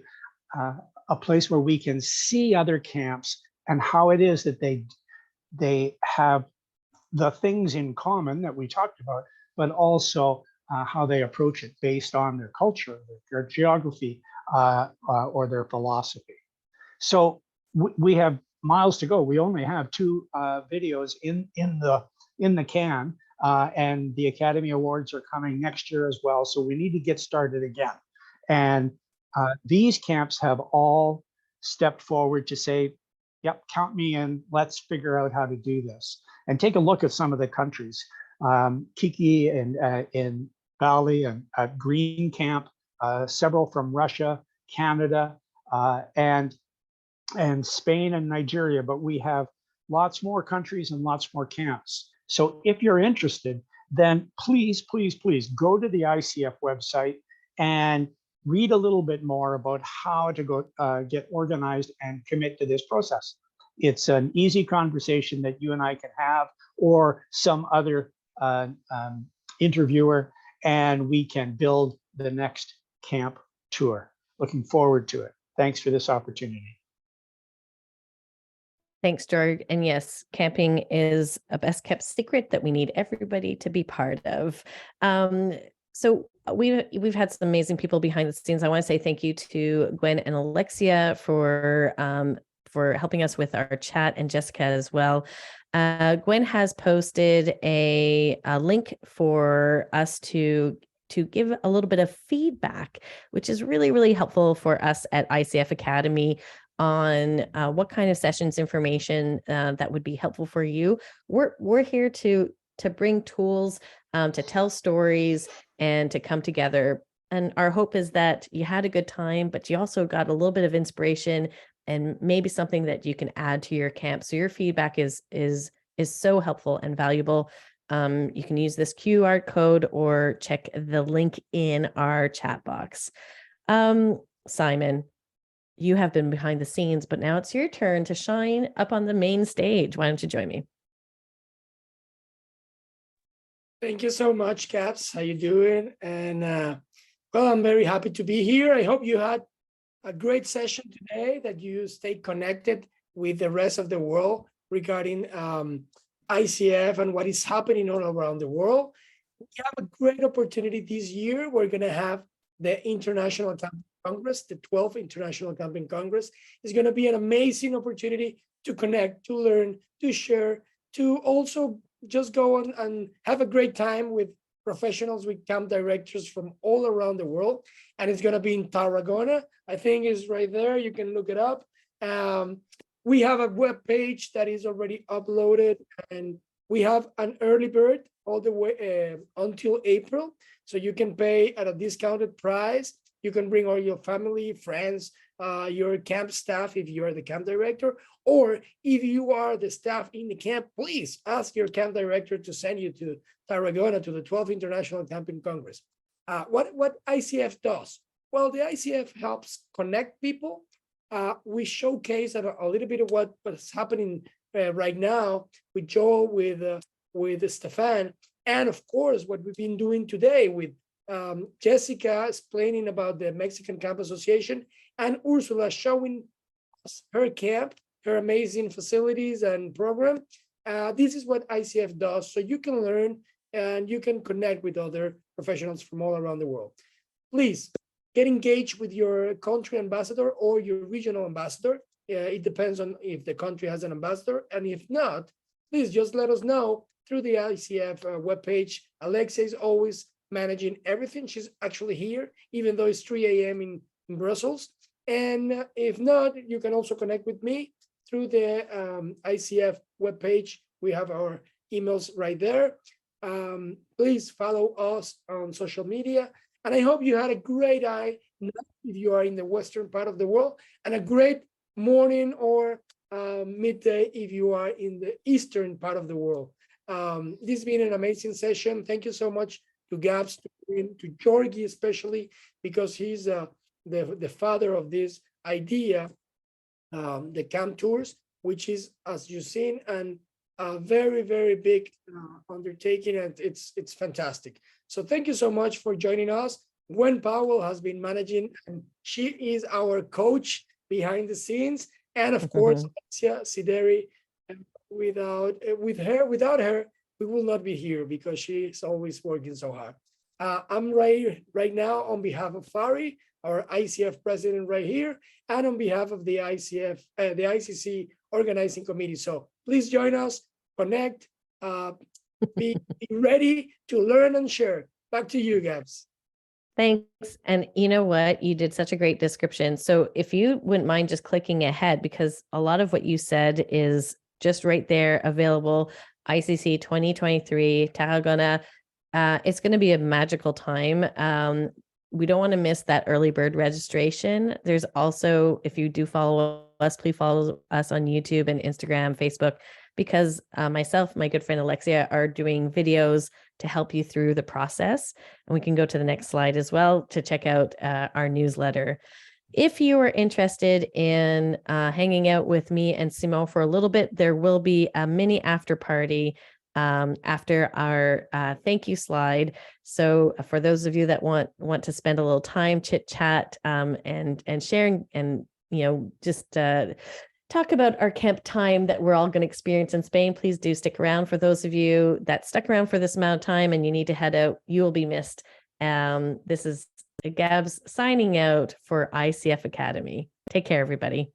a place where we can see other camps and how it is that they have the things in common that we talked about, but also how they approach it based on their culture, their geography, or their philosophy. So we have miles to go. We only have 2 videos in the can, and the Academy Awards are coming next year as well. So we need to get started again. And these camps have all stepped forward to say, yep, count me in, let's figure out how to do this. And take a look at some of the countries. Kiki and in Bali and Green Camp, several from Russia, Canada, and Spain and Nigeria, but we have lots more countries and lots more camps. So if you're interested, then please, please, please go to the ICF website and read a little bit more about how to go get organized and commit to this process. It's an easy conversation that you and I can have, or some other interviewer, and we can build the next camp tour. Looking forward to it. Thanks for this opportunity. Thanks, Jorg. And yes, camping is a best kept secret that we need everybody to be part of. So we've had some amazing people behind the scenes. I want to say thank you to Gwen and Alexia for helping us with our chat, and Jessica as well. Gwen has posted a link for us to give a little bit of feedback, which is really, really helpful for us at ICF Academy on what kind of sessions information that would be helpful for you. We're here to bring tools, to tell stories, and to come together. And our hope is that you had a good time, but you also got a little bit of inspiration and maybe something that you can add to your camp. So your feedback is so helpful and valuable. You can use this QR code or check the link in our chat box. Simon, you have been behind the scenes, but now it's your turn to shine up on the main stage. Why don't you join me? Thank you so much, Caps. How you doing? And well, I'm very happy to be here. I hope you had a great session today, that you stay connected with the rest of the world regarding ICF and what is happening all around the world. We have a great opportunity this year. We're going to have the International Camping Congress, the 12th International Camping Congress. Is going to be an amazing opportunity to connect, to learn, to share, to also just go on and have a great time with professionals, with camp directors from all around the world. And it's going to be in Tarragona. I think it's right there. You can look it up. We have a web page that is already uploaded, and we have an early bird all the way until April. So you can pay at a discounted price. You can bring all your family, friends, your camp staff if you are the camp director, or if you are the staff in the camp, please ask your camp director to send you to Tarragona to the 12th International Camping Congress. What ICF does? Well, the ICF helps connect people. We showcase a little bit of what's happening right now with Joel, with Stephane, and of course, what we've been doing today with Jessica explaining about the Mexican Camp Association, and Ursula showing us her camp, her amazing facilities and program. This is what ICF does, so you can learn and you can connect with other professionals from all around the world. Please get engaged with your country ambassador or your regional ambassador. It depends on if the country has an ambassador, and if not, please just let us know through the ICF webpage. Alexia is always managing everything. She's actually here, even though it's 3 a.m. in Brussels. And if not, you can also connect with me through the ICF webpage. We have our emails right there. Please follow us on social media. And I hope you had a great night if you are in the western part of the world, and a great morning or midday if you are in the eastern part of the world. This has been an amazing session. Thank you so much to Gabs, to Jorgi especially, because he's the father of this idea, the camp tours, which is, as you've seen, and a very, very big undertaking, and it's fantastic. So thank you so much for joining us. Gwen Powell has been managing, and she is our coach behind the scenes. And of course, Alexia Sideri. Without her, we will not be here because she is always working so hard. I'm right now on behalf of Fari, our ICF president right here, and on behalf of the ICF, the ICC organizing committee. So please join us, connect, be ready to learn and share. Back to you, Gabs. Thanks. And you know what? You did such a great description. So if you wouldn't mind just clicking ahead, because a lot of what you said is just right there available. ICC 2023, Tarragona. It's going to be a magical time. We don't want to miss that early bird registration. There's also, if you do follow us, please follow us on YouTube and Instagram, Facebook, because myself, my good friend Alexia are doing videos to help you through the process. And we can go to the next slide as well to check out our newsletter. If you are interested in hanging out with me and Simon for a little bit, there will be a mini after party after our thank you slide. So for those of you that want to spend a little time chit chat and sharing and just talk about our camp time that we're all going to experience in Spain, please do stick around. For those of you that stuck around for this amount of time and you need to head out, you will be missed. This is Gabs signing out for ICF Academy. Take care, everybody.